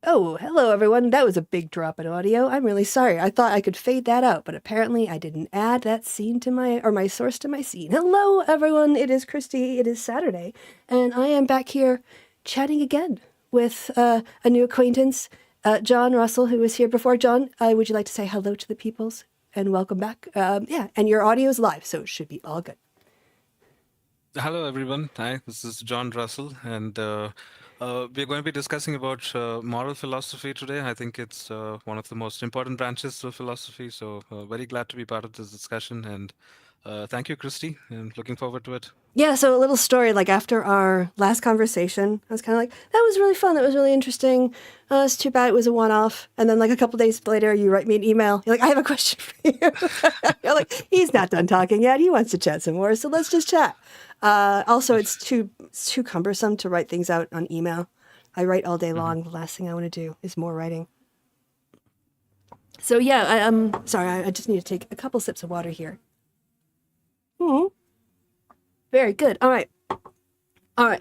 Oh, hello everyone. That was a big drop in audio. I'm really sorry. I thought I could fade that out, but apparently I didn't add that scene to my source to my scene. Hello everyone. It is Kristi. It is Saturday, and I am back here chatting again with a new acquaintance, John Russell, who was here before. John, would you like to say hello to the peoples and welcome back? Yeah, and your audio is live, so it should be all good. Hello, everyone. Hi, this is John Russell, and we're going to be discussing about moral philosophy today. I think it's one of the most important branches of philosophy, so very glad to be part of this discussion. And thank you, Christy, and looking forward to it. Yeah, so a little story, like after our last conversation, I was kind of like, that was really fun. That was really interesting. It's too bad it was a one-off. And then like a couple days later, you write me an email. You're like, I have a question for you. You're like, he's not done talking yet. He wants to chat some more. So let's just chat. Also, it's too cumbersome to write things out on email. I write all day long. The last thing I want to do is more writing. So yeah, I'm sorry. I just need to take a couple sips of water here. Very good. All right.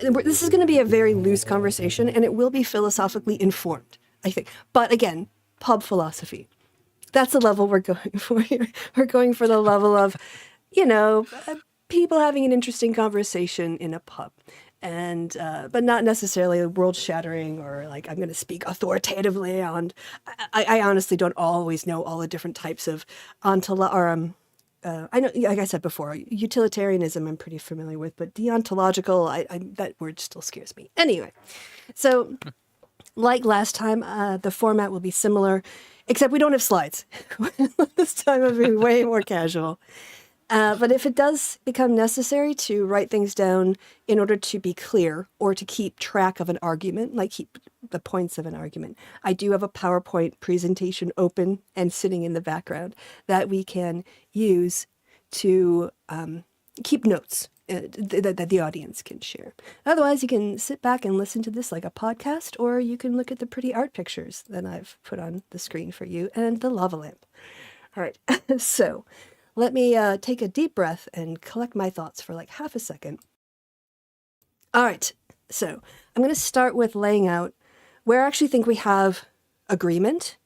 This is going to be a very loose conversation, and it will be philosophically informed, I think. But again, pub philosophy. That's the level we're going for here. We're going for the level of, people having an interesting conversation in a pub. And, but not necessarily world-shattering or like I'm going to speak authoritatively on. I honestly don't always know all the different types of I know, like I said before, utilitarianism I'm pretty familiar with, but deontological, that word still scares me. Anyway, so like last time, the format will be similar, except we don't have slides. This time it'll be way more casual. But if it does become necessary to write things down in order to be clear or to keep track of an argument, like keep the points of an argument, I do have a PowerPoint presentation open and sitting in the background that we can use to keep notes that the audience can share. Otherwise, you can sit back and listen to this like a podcast, or you can look at the pretty art pictures that I've put on the screen for you and the lava lamp. All right, so let me take a deep breath and collect my thoughts for like half a second. All right, so I'm going to start with laying out where I actually think we have agreement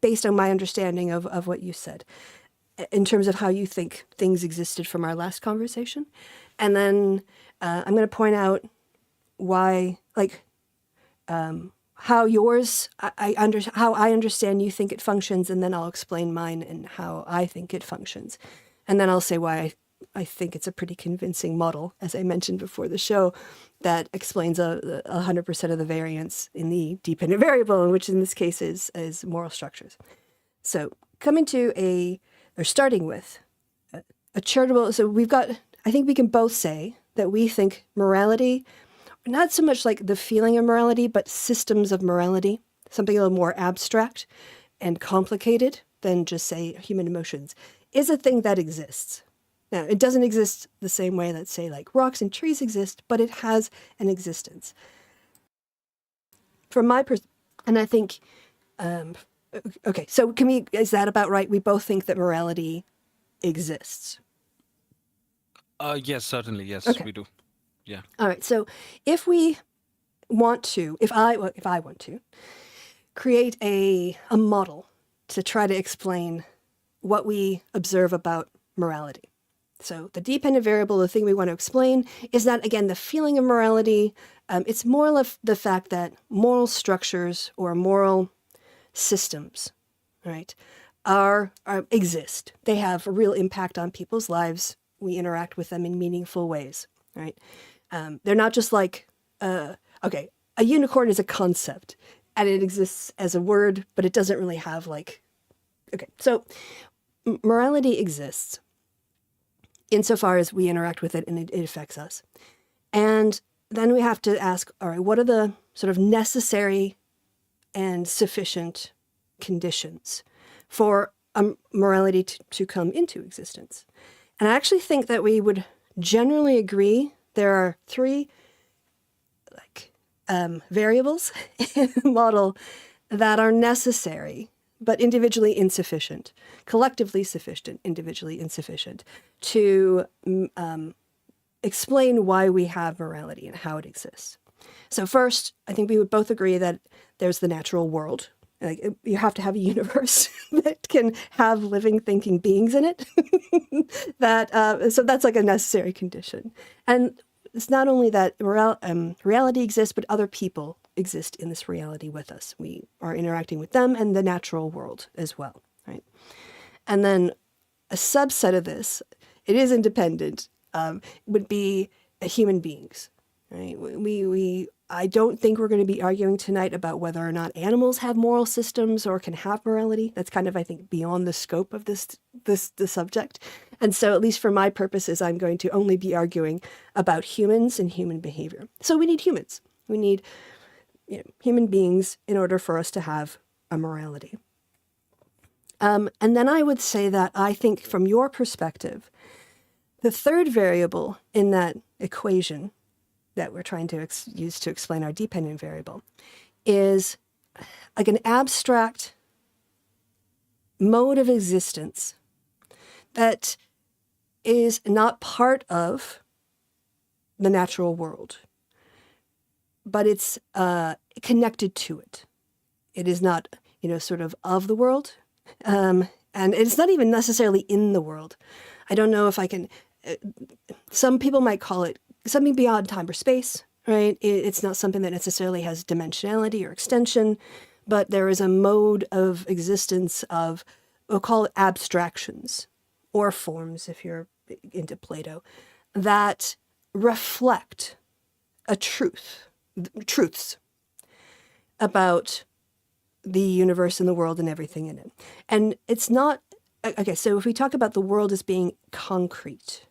based on my understanding of what you said in terms of how you think things existed from our last conversation. And then I'm going to point out why, like, how yours, how I understand you think it functions, and then I'll explain mine and how I think it functions. And then I'll say why I think it's a pretty convincing model, as I mentioned before the show, that explains 100% of the variance in the dependent variable, which in this case is moral structures. So starting with a charitable, so we've got, I think we can both say that we think morality, not so much like the feeling of morality, but systems of morality, something a little more abstract and complicated than just, say, human emotions, is a thing that exists. Now, it doesn't exist the same way that, say, like rocks and trees exist, but it has an existence. From my perspective, and I think, okay, so is that about right? We both think that morality exists. Yes, certainly. Yes, Okay. we do. Yeah. All right. So if we want to, if I want to create a model to try to explain what we observe about morality. So the dependent variable, the thing we want to explain, is not, again, the feeling of morality. It's more of the fact that moral structures or moral systems, right, exist. They have a real impact on people's lives. We interact with them in meaningful ways, right? They're not just like, a unicorn is a concept, and it exists as a word, but it doesn't really have like, okay, so morality exists insofar as we interact with it and it affects us. And then we have to ask, all right, what are the sort of necessary and sufficient conditions for morality to come into existence? And I actually think that we would generally agree there are three variables in the model that are necessary but individually insufficient, collectively sufficient, individually insufficient, to explain why we have morality and how it exists. So first, I think we would both agree that there's the natural world. Like you have to have a universe that can have living, thinking beings in it. So that's like a necessary condition. And it's not only that reality exists, but other people exist in this reality with us. We are interacting with them and the natural world as well, right? And then a subset of this, it is independent, would be human beings, right? I don't think we're going to be arguing tonight about whether or not animals have moral systems or can have morality. That's kind of, I think, beyond the scope of the subject. And so, at least for my purposes, I'm going to only be arguing about humans and human behavior. So we need humans. We need human beings in order for us to have a morality. And then I would say that I think from your perspective, the third variable in that equation that we're trying to use to explain our dependent variable is like an abstract mode of existence that is not part of the natural world, but it's connected to it. It is not, sort of the world, and it's not even necessarily in the world. I don't know if I can. Some people might call it something beyond time or space, right? It's not something that necessarily has dimensionality or extension, but there is a mode of existence of, we'll call it abstractions or forms, if you're into Plato, that reflect a truths about the universe and the world and everything in it. And it's not, okay, so if we talk about the world as being concrete,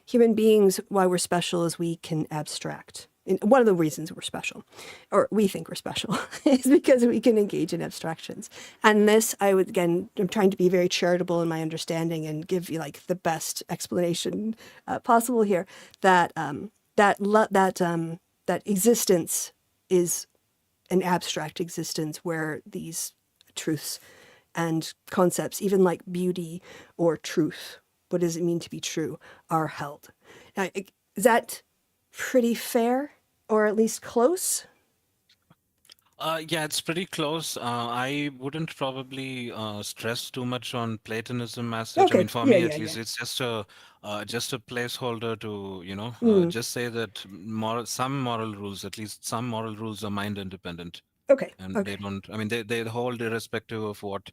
human beings, why we're special is we can abstract. And one of the reasons we're special, or we think we're special, is because we can engage in abstractions. And this, I'm trying to be very charitable in my understanding and give you like the best explanation possible here. That that existence is an abstract existence where these truths and concepts, even like beauty or truth, what does it mean to be true, are held. Now, is that pretty fair, or at least close? Yeah, it's pretty close. I wouldn't probably stress too much on Platonism as such. I mean, Okay. for Yeah, me yeah, at yeah. least, it's just a placeholder to Mm. just say that some moral rules, at least some moral rules, are mind independent, Okay. and they Okay. don't. I mean, they hold irrespective of what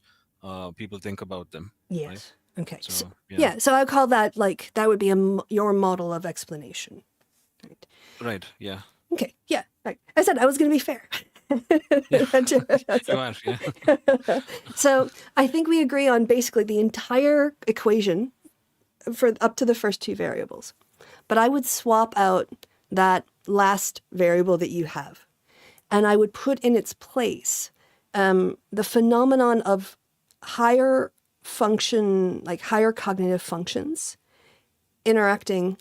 people think about them, right? Yes. Okay. So, So yeah, yeah. So I call that like that would be your model of explanation. Right. right, yeah, Okay. Yeah. Right. I said I was going to be fair. yeah. You are, yeah. So I think we agree on basically the entire equation for up to the first two variables. But I would swap out that last variable that you have, and I would put in its place the phenomenon of higher function, like higher cognitive functions, interacting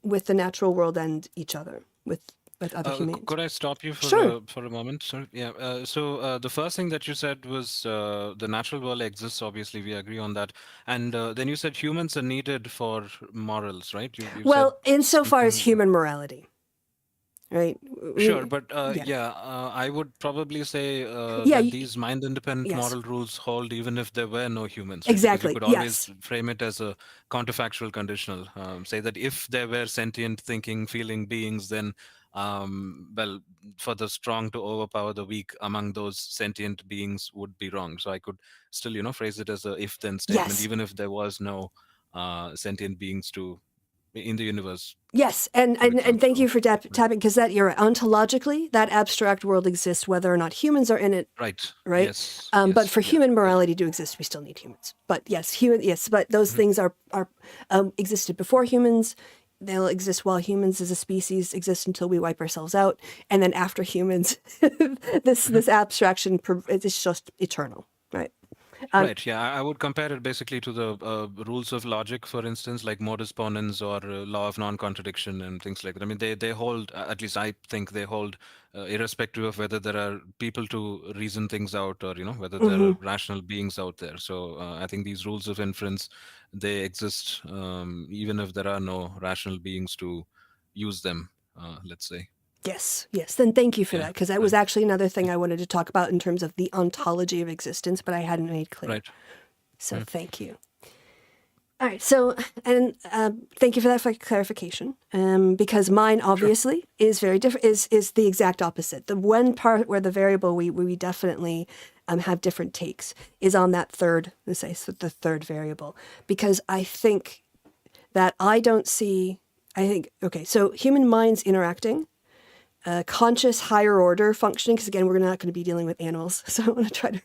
with the natural world and each other, with other humans. Could I stop you Sure. for a moment? Sorry. Yeah. The first thing that you said was the natural world exists. Obviously, we agree on that. And then you said humans are needed for morals, right? You said Well, insofar as something. human morality, right? Sure, We, but yeah, yeah, I would probably say yeah, that these mind-independent yes, moral rules hold even if there were no humans, right? Because you exactly, could always yes, frame it as a counterfactual conditional. Say that if there were sentient, thinking, feeling beings, then, well, for the strong to overpower the weak among those sentient beings would be wrong. So I could still, phrase it as a if-then statement, yes. even if there was no sentient beings to in the universe, Yes, and, for and thank example. you for Right. tapping because that you're right. Ontologically, that abstract world exists whether or not humans are in it, Right. right? Yes. But Yes. for Yeah. human Yeah. morality to exist, we still need humans. But yes, but those Mhm. things are existed before humans. They'll exist while humans as a species exist until we wipe ourselves out, and then after humans, Mhm. this abstraction is just eternal, right? Um, Right. Yeah. I would compare it basically to the rules of logic, for instance, like modus ponens or law of non-contradiction and things like that. I mean, they hold, at least I think they hold, irrespective of whether there are people to reason things out or, whether there are mhm. rational beings out there. So I think these rules of inference, they exist even if there are no rational beings to use them, let's say. Yes, yes. Then thank you for that, Yeah, because that was right. actually another thing I wanted to talk about in terms of the ontology of existence, but I hadn't made clear. Right. So thank you. All right. So, and thank you for that clarification. Because mine Sure. obviously is very different. Is the exact opposite. The one part where the variable we definitely have different takes is on that third. Let's say so the third variable, because I think that I don't see. I think okay. So human minds interacting. Conscious higher order functioning, because again, we're not going to be dealing with animals, so I want to try to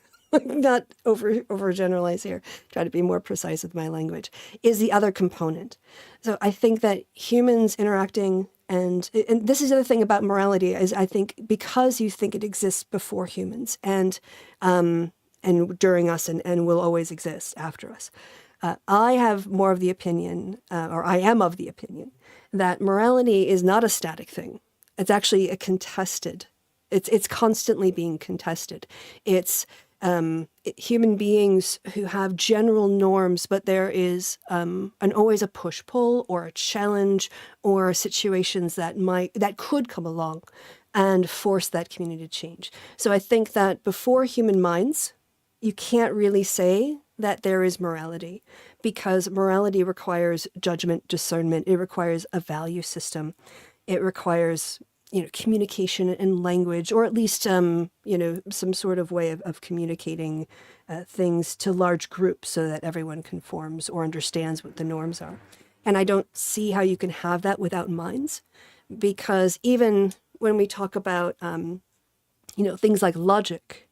not overgeneralize here, try to be more precise with my language, is the other component. So I think that humans interacting, and this is the other thing about morality, is I think because you think it exists before humans and during us and will always exist after us. I have more of the opinion, or I am of the opinion, that morality is not a static thing. It's actually a contested. It's constantly being contested. It's human beings who have general norms, but there is always a push-pull or a challenge or situations that could come along and force that community to change. So I think that before human minds, you can't really say that there is morality, because morality requires judgment, discernment. It requires a value system. It requires, communication and language, or at least, some sort of way of communicating things to large groups so that everyone conforms or understands what the norms are. And I don't see how you can have that without minds, because even when we talk about, things like logic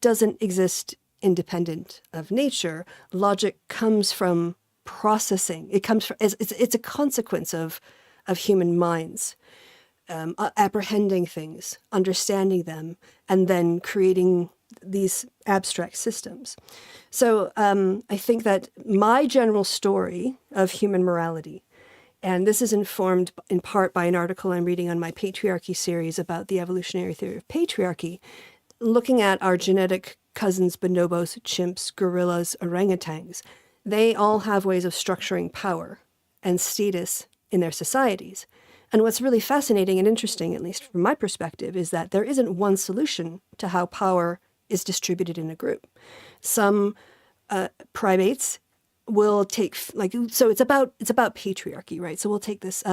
doesn't exist independent of nature. Logic comes from processing. It comes from, it's a consequence of human minds, apprehending things, understanding them, and then creating these abstract systems. So I think that my general story of human morality, and this is informed in part by an article I'm reading on my Patriarchy series about the evolutionary theory of patriarchy, looking at our genetic cousins, bonobos, chimps, gorillas, orangutans. They all have ways of structuring power and status in their societies. And what's really fascinating and interesting, at least from my perspective, is that there isn't one solution to how power is distributed in a group. Some primates will take, so it's about patriarchy, right? So we'll take this.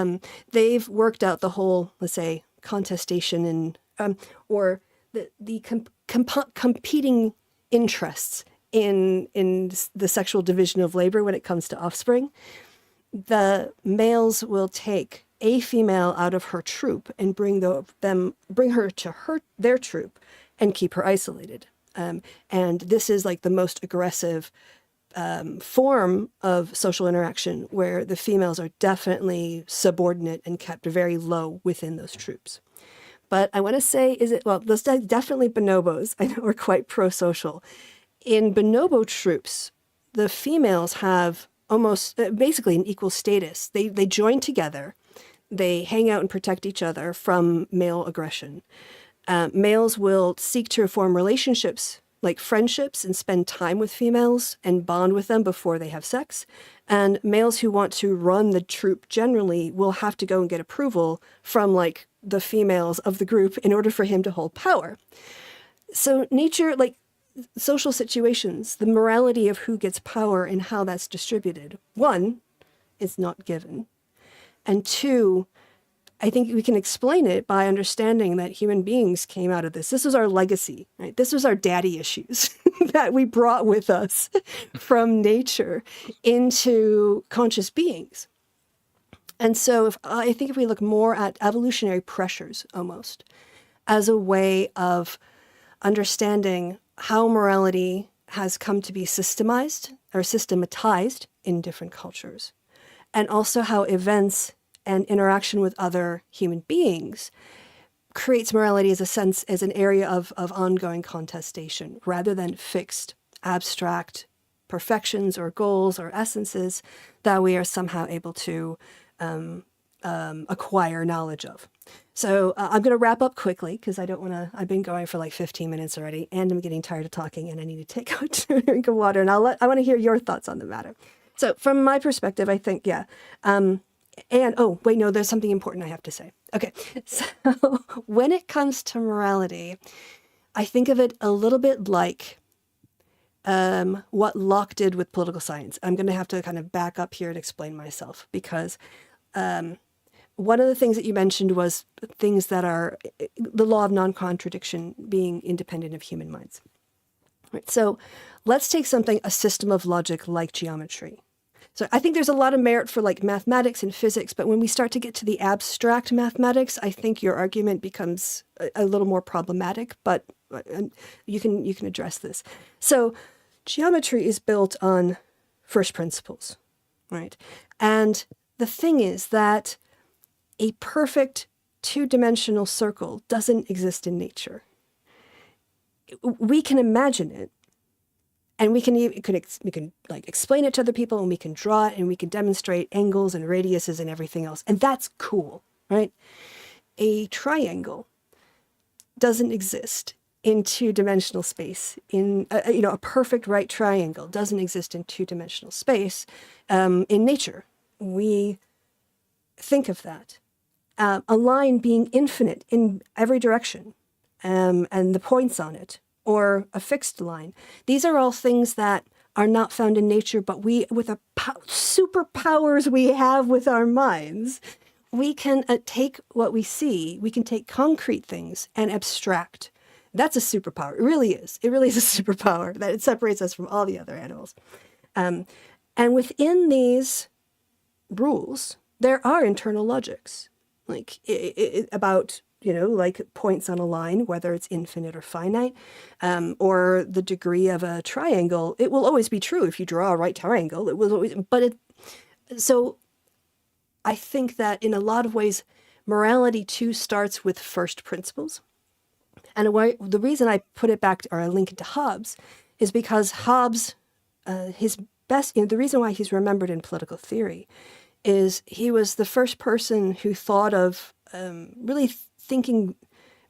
They've worked out the whole, let's say, contestation and or the competing interests in the sexual division of labor when it comes to offspring. The males will take a female out of her troop and bring her to their troop and keep her isolated. And this is like the most aggressive form of social interaction, where the females are definitely subordinate and kept very low within those troops. But I want to say, those definitely bonobos, I know, are quite pro-social. In bonobo troops, the females have almost basically an equal status. They join together. They hang out and protect each other from male aggression. Males will seek to form relationships like friendships and spend time with females and bond with them before they have sex. And males who want to run the troop generally will have to go and get approval from the females of the group in order for him to hold power. So nature, social situations, the morality of who gets power and how that's distributed, one, is not given. And two, I think we can explain it by understanding that human beings came out of this. This was our legacy, right? This was our daddy issues that we brought with us from nature into conscious beings. And so I think if we look more at evolutionary pressures almost as a way of understanding how morality has come to be systematized in different cultures, and also how events and interaction with other human beings creates morality as an area of ongoing contestation, rather than fixed, abstract perfections or goals or essences that we are somehow able to acquire knowledge of. So I'm going to wrap up quickly, because I don't want to. I've been going for 15 minutes already, and I'm getting tired of talking, and I need to take a drink of water. And I want to hear your thoughts on the matter. So from my perspective, I think, And oh, wait, no, there's something important I have to say. Okay, so when it comes to morality, I think of it a little bit like what Locke did with political science. I'm going to have to kind of back up here and explain myself because one of the things that you mentioned was things that are the law of non-contradiction being independent of human minds. Right, so let's take something, a system of logic like geometry. So I think there's a lot of merit for like mathematics and physics, but when we start to get to the abstract mathematics, I think your argument becomes a little more problematic, but you can address this. So geometry is built on first principles, right? And the thing is that a perfect two-dimensional circle doesn't exist in nature. We can imagine it, and we can like explain it to other people, and we can draw it, and we can demonstrate angles and radiuses and everything else, and that's cool, right? A triangle doesn't exist in two-dimensional space. In a perfect right triangle doesn't exist in two-dimensional space. In nature, we think of that. A line being infinite in every direction, and the points on it, or a fixed line. These are all things that are not found in nature, but we, with the superpowers we have with our minds, we can take what we see, we can take concrete things and abstract. That's a superpower. It really is. It really is a superpower that it separates us from all the other animals. And within these rules, there are internal logics, like about like points on a line, whether it's infinite or finite, or the degree of a triangle. It will always be true if you draw a right triangle. It will always, so I think that in a lot of ways, morality too starts with first principles. And the reason I put it back or I link it to Hobbes is because Hobbes, his best, the reason why he's remembered in political theory is he was the first person who thought of really thinking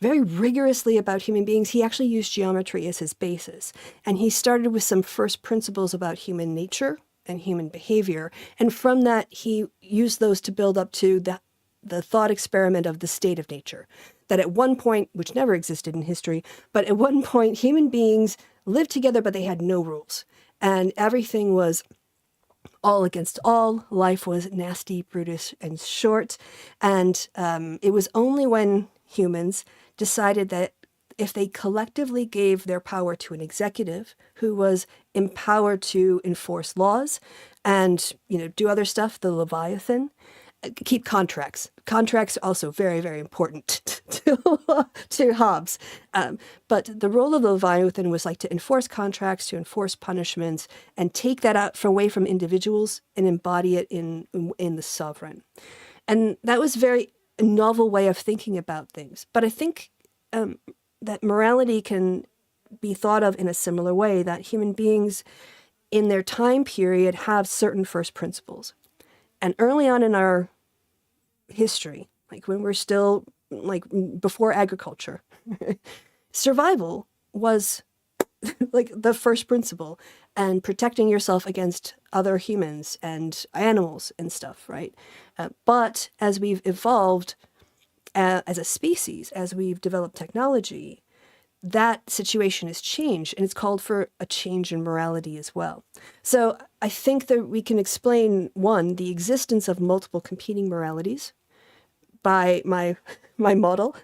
very rigorously about human beings. He actually used geometry as his basis. And he started with some first principles about human nature and human behavior. And from that, he used those to build up to the thought experiment of the state of nature. That at one point, which never existed in history, but at one point, human beings lived together, but they had no rules. And everything was all against all. Life was nasty, brutish, and short. And it was only when humans decided that if they collectively gave their power to an executive who was empowered to enforce laws and, do other stuff, the Leviathan, keep contracts. Contracts are also very, very important to Hobbes. But the role of the Leviathan was like to enforce contracts, to enforce punishments, and take that out away from individuals and embody it in the sovereign. And that was very a novel way of thinking about things. But I think that morality can be thought of in a similar way, that human beings in their time period have certain first principles. And early on in our history, like when we're still, like before agriculture, survival was like the first principle, and protecting yourself against other humans and animals and stuff, right? But as we've evolved as a species, as we've developed technology, that situation has changed, and it's called for a change in morality as well. So I think that we can explain, one, the existence of multiple competing moralities by my model,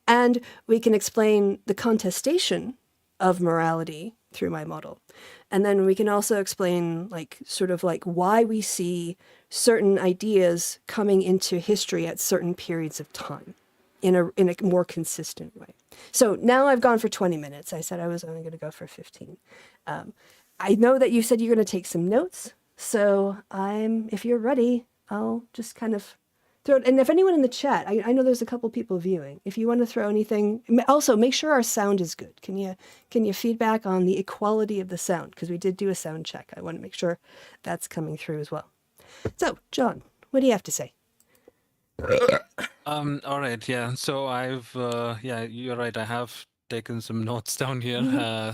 and we can explain the contestation of morality through my model. And then we can also explain sort of why we see certain ideas coming into history at certain periods of time in a more consistent way. So now I've gone for 20 minutes. I said I was only going to go for 15. I know that you said you're going to take some notes. So if you're ready, I'll just kind of throw it. And if anyone in the chat, I know there's a couple people viewing. If you want to throw anything, also make sure our sound is good. Can you feedback on the equality of the sound? Because we did do a sound check. I want to make sure that's coming through as well. So, John, what do you have to say? All right, yeah. So you're right. I have taken some notes down here,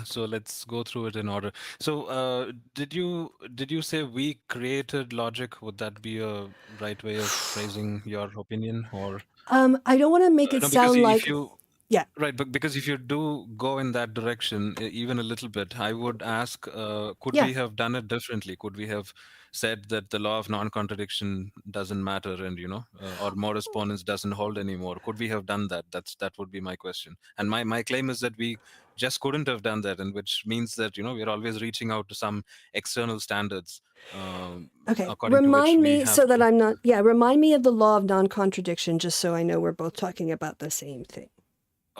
so let's go through it in order. So, did you say we created logic? Would that be a right way of phrasing your opinion, or I don't want to make it no? Because sound if like, you yeah, right, but because if you do go in that direction, even a little bit, I would ask, could yeah. we have done it differently? Could we have said that the law of non-contradiction doesn't matter, and or more ponens doesn't hold anymore? Could we have done that? That would be my question. And my claim is that we just couldn't have done that, and which means that we're always reaching out to some external standards, Okay. according to which Remind we me have so that to. I'm not, yeah, remind me of the law of non contradiction just so I know we're both talking about the same thing.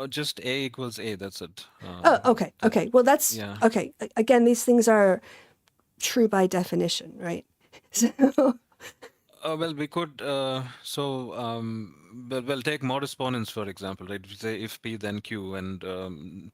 Just A equals A. That's it. Oh, okay. That Okay. Well, that's yeah. okay. Again, these things are true by definition, right? So, Well, we could well take modus ponens for example, right? We say if P then Q and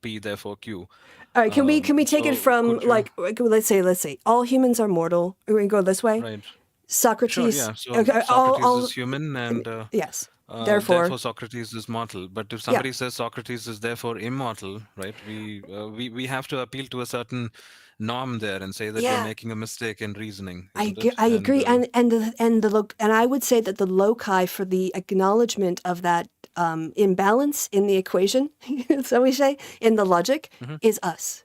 P therefore Q. all right. Can we take it So from could you like let's say all humans are mortal. We're gonna go this way. right? Sure, Socrates. yeah. So Okay. Socrates All is human, and yes. Therefore, therefore Socrates is mortal. But if yeah. somebody says Socrates is therefore immortal, right? We have to appeal to a certain norm there and say that you're Yeah. making a mistake in reasoning, I, isn't it? I And agree, and I would say that the loci for the acknowledgement of that imbalance in the equation, so we say in the logic, Mhm. is us.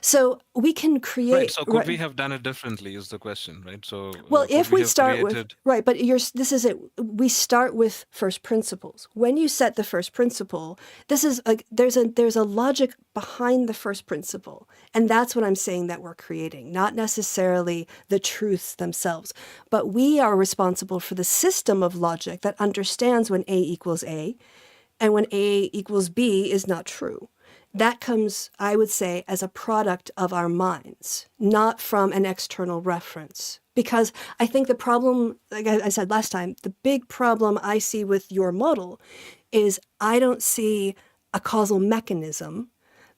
So we can Right. create So could right. we have done it differently is the question, right? So Well, could if we we have start with created right, but this is it. We start with first principles. When you set the first principle, this is like there's a logic behind the first principle, and that's what I'm saying that we're creating, not necessarily the truths themselves, but we are responsible for the system of logic that understands when A equals A, and when A equals B is not true. That comes, I would say, as a product of our minds, not from an external reference. Because I think the problem, like I said last time, the big problem I see with your model is I don't see a causal mechanism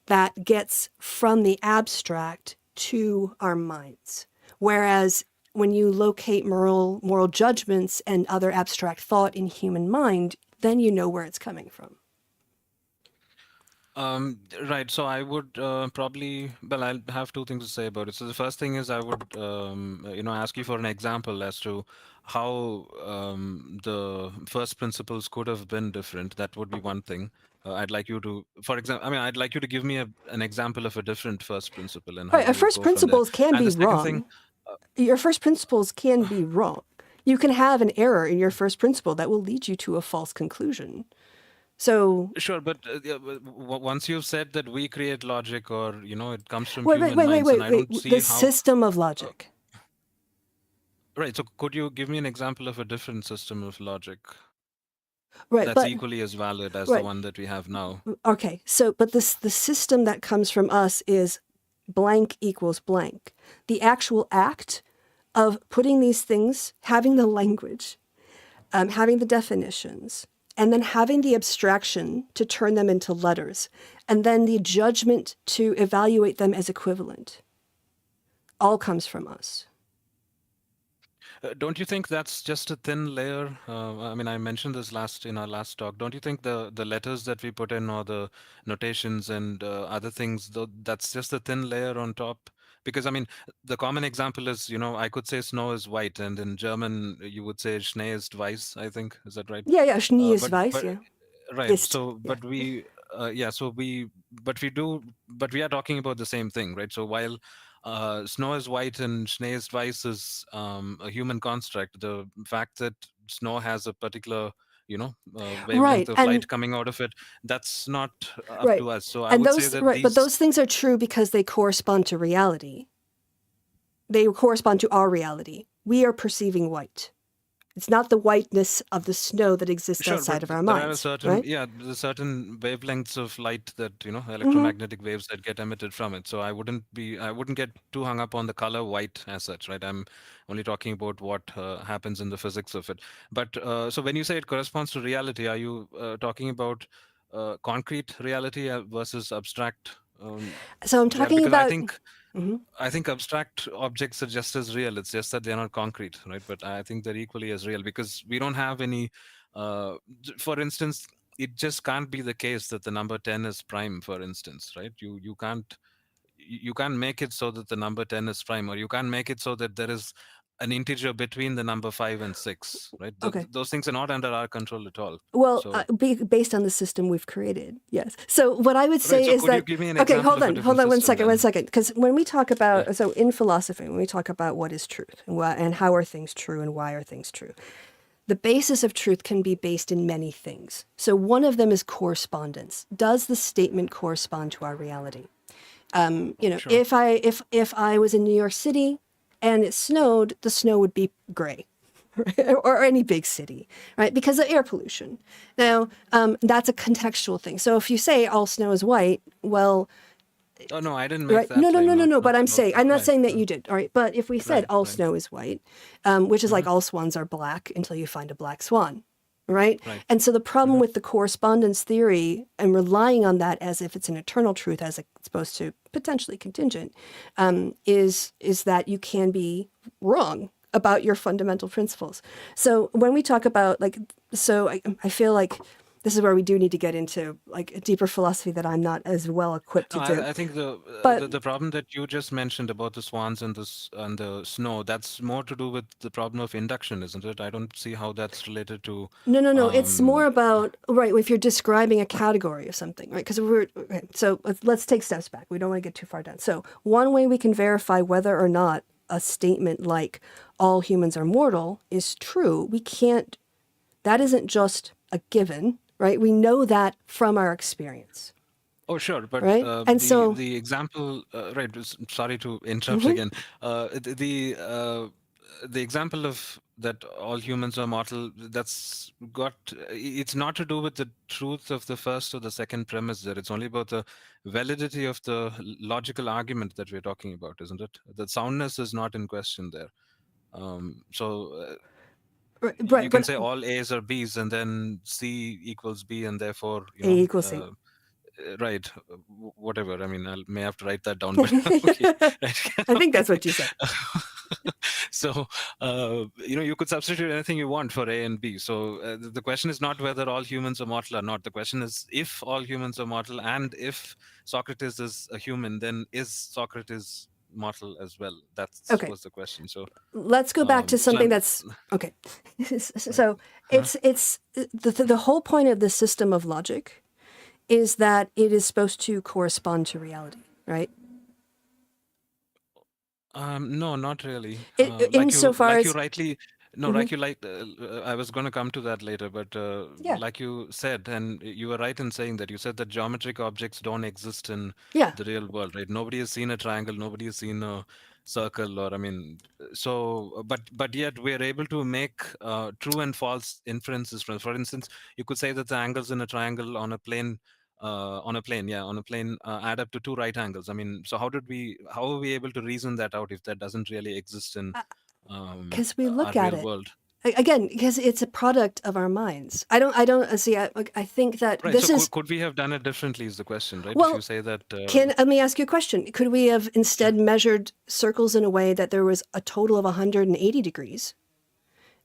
that gets from the abstract to our minds. Whereas when you locate moral judgments and other abstract thought in human mind, then you know where it's coming from. right? So I would probably well, I'll have two things to say about it. So the first thing is I would ask you for an example as to how the first principles could have been different. That would be one thing. I'd like you to, for example, I mean, I'd like you to give me an example of a different first principle and how Right, we would first go from there. principles can And be the second thing, wrong. Your first principles can be wrong. You can have an error in your first principle that will lead you to a false conclusion. So, sure, but yeah, once you've said that we create logic, or it comes from wait, wait, human wait, wait, minds, and wait, I wait. don't see The how. system of Uh, logic. right. So could you give me an example of a different system of logic Right, that's but equally as valid as the right. one that we have now? Okay. So, but the system that comes from us is blank equals blank. The actual act of putting these things, having the language, having the definitions, and then having the abstraction to turn them into letters, and then the judgment to evaluate them as equivalent, all comes from us. Don't you think that's just a thin layer? I mean, I mentioned this last in our last talk. Don't you think the letters that we put in, or the notations and other things, though, that's just a thin layer on top? Because I mean, the common example is, I could say snow is white, and in German you would say Schnee ist weiß. I think, is that right? Yeah, yeah, Schnee ist But weiß, yeah. right. Ist, So, yeah. yeah. So but we are talking about the same thing, right? So while snow is white and Schnee ist weiß is a human construct, the fact that snow has a particular, wavelength Right, of and light coming out of it, that's not up right. to us. So I And would say those that right, but these. those things are true because they correspond to reality. They correspond to our reality. We are perceiving white. It's not the whiteness of the snow that exists Sure, but outside of our there are a minds, certain, right? yeah, there's certain wavelengths of light that, Mm-hmm. electromagnetic waves that get emitted from it. So I wouldn't get too hung up on the color white as such, right? I'm only talking about what happens in the physics of it. But so when you say it corresponds to reality, are you talking about concrete reality versus abstract So I'm reality? talking Because about. Mhm. I think abstract objects are just as real. It's just that they're not concrete, right? But I think they're equally as real because we don't have any. For instance, it just can't be the case that the number 10 is prime, for instance, right? You can't make it so that the number 10 is prime, or you can't make it so that there is an integer between the number 5 and 6, right? Okay. Those things are not under our control at all. Well, So, based on the system we've created, yes. So what I would right. say So is could you that, give me an okay, example hold of a on, different one system then? second. Because when we talk Yeah. about, so in philosophy, when we talk about what is truth and how are things true and why are things true, the basis of truth can be based in many things. So one of them is correspondence. Does the statement correspond to our reality? Sure. If I was in New York City and it snowed, the snow would be gray. Or any big city, right? Because of air pollution. Now, that's a contextual thing. So if you say all snow is white, well, Oh no, I didn't make right? No, that no, claim. no, no, Not no. not But not I'm not right. saying that you did. All right. But if we said Right. all Right. snow is white, which is like all swans are black until you find a black swan, right? Right. And so the problem Hmm. with the correspondence theory and relying on that as if it's an eternal truth, as opposed to potentially contingent, is that you can be wrong about your fundamental principles. So when we talk about I feel like this is where we do need to get into like a deeper philosophy that I'm not as well equipped No, to do. I think But the problem that you just mentioned about the swans and and the snow, that's more to do with the problem of induction, isn't it? I don't see how that's related to. no, no, no. It's more Um, about, right, if you're describing a category of something, right? Because okay, so let's take steps back. We don't want to get too far down. So one way we can verify whether or not a statement like all humans are mortal is true, that isn't just a given, right? We know that from our experience, Oh, sure, but right? And so, the example, right? Sorry to interrupt mhm. again. The example of that all humans are mortal. It's not to do with the truth of the first or the second premise. There, it's only about the validity of the logical argument that we're talking about, isn't it? The soundness is not in question there. So you Right, can but say all A's are B's, and then C equals B, and therefore, A equals C. right, whatever. I mean, I may have to write that down, but okay, I right. think that's what you said. So, you could substitute anything you want for A and B. So the question is not whether all humans are mortal or not. The question is if all humans are mortal, and if Socrates is a human, then is Socrates mortal as well? That Okay. was the question. So, Let's go back to so something I'm that's okay. right. So Huh? it's the whole point of the system of logic is that it is supposed to correspond to reality, right? No, not really. Insofar Like you as rightly, no, mhm, I was going to come to that later, but yeah, like you said, and you were right in saying that you said that geometric objects don't exist in yeah. the real world, right? Nobody has seen a triangle, nobody has seen a circle, or I mean, but yet we're able to make true and false inferences from. For instance, you could say that the angles in a triangle on a plane add up to two right angles. I mean, so how are we able to reason that out if that doesn't really exist in Because we our look at real it world? again because it's a product of our minds. I don't see. I think that Right. So this is could we have done it differently is the question, right? If you well. say that, Can let me ask you a question? Could we have sure. instead measured circles in a way that there was a total of 180 degrees,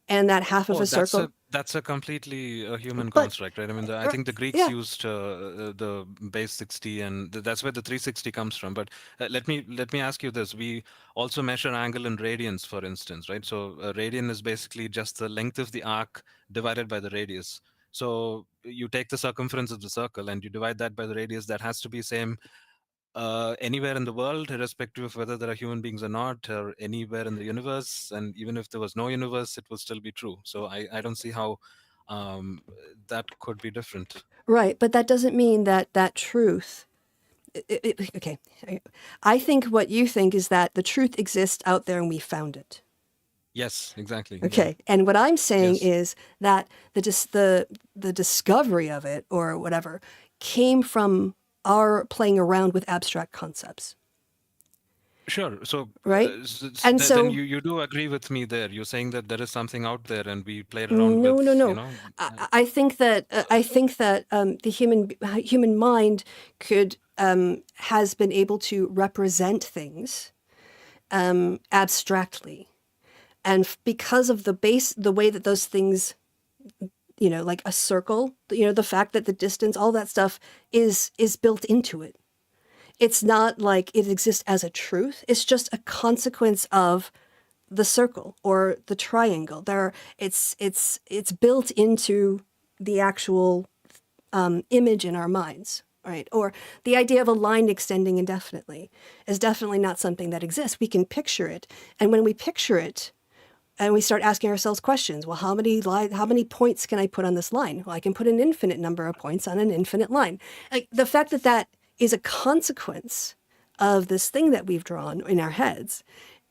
and that half of Oh, a circle? that's a completely human But construct, right? I mean, I right, think the Greeks yeah, used the base 60, and that's where the 360 comes from. But let me ask you this: we also measure angle in radians, for instance, right? So a radian is basically just the length of the arc divided by the radius. So you take the circumference of the circle and you divide that by the radius. That has to be same anywhere in the world, irrespective of whether there are human beings or not, or anywhere in the universe. And even if there was no universe, it would still be true. So I don't see how um, that could be different. right. But that doesn't mean that that truth. Okay, I think what you think is that the truth exists out there and we found it. Yes, exactly. Yeah. Okay, and what I'm saying Yes. is that the discovery of it or whatever came from our playing around with abstract concepts, Sure. So, right? And then so you do agree with me there. You're saying that there is something out there, and we played around no, no, with, no. I think that the human mind could has been able to represent things abstractly, and because of the way that those things like a circle, the fact that the distance, all that stuff is built into it. It's not like it exists as a truth. It's just a consequence of the circle or the triangle. It's built into the actual image in our minds, right? Or the idea of a line extending indefinitely is definitely not something that exists. We can picture it, and when we picture it, and we start asking ourselves questions. Well, how many points can I put on this line? Well, I can put an infinite number of points on an infinite line. Like the fact that that is a consequence of this thing that we've drawn in our heads.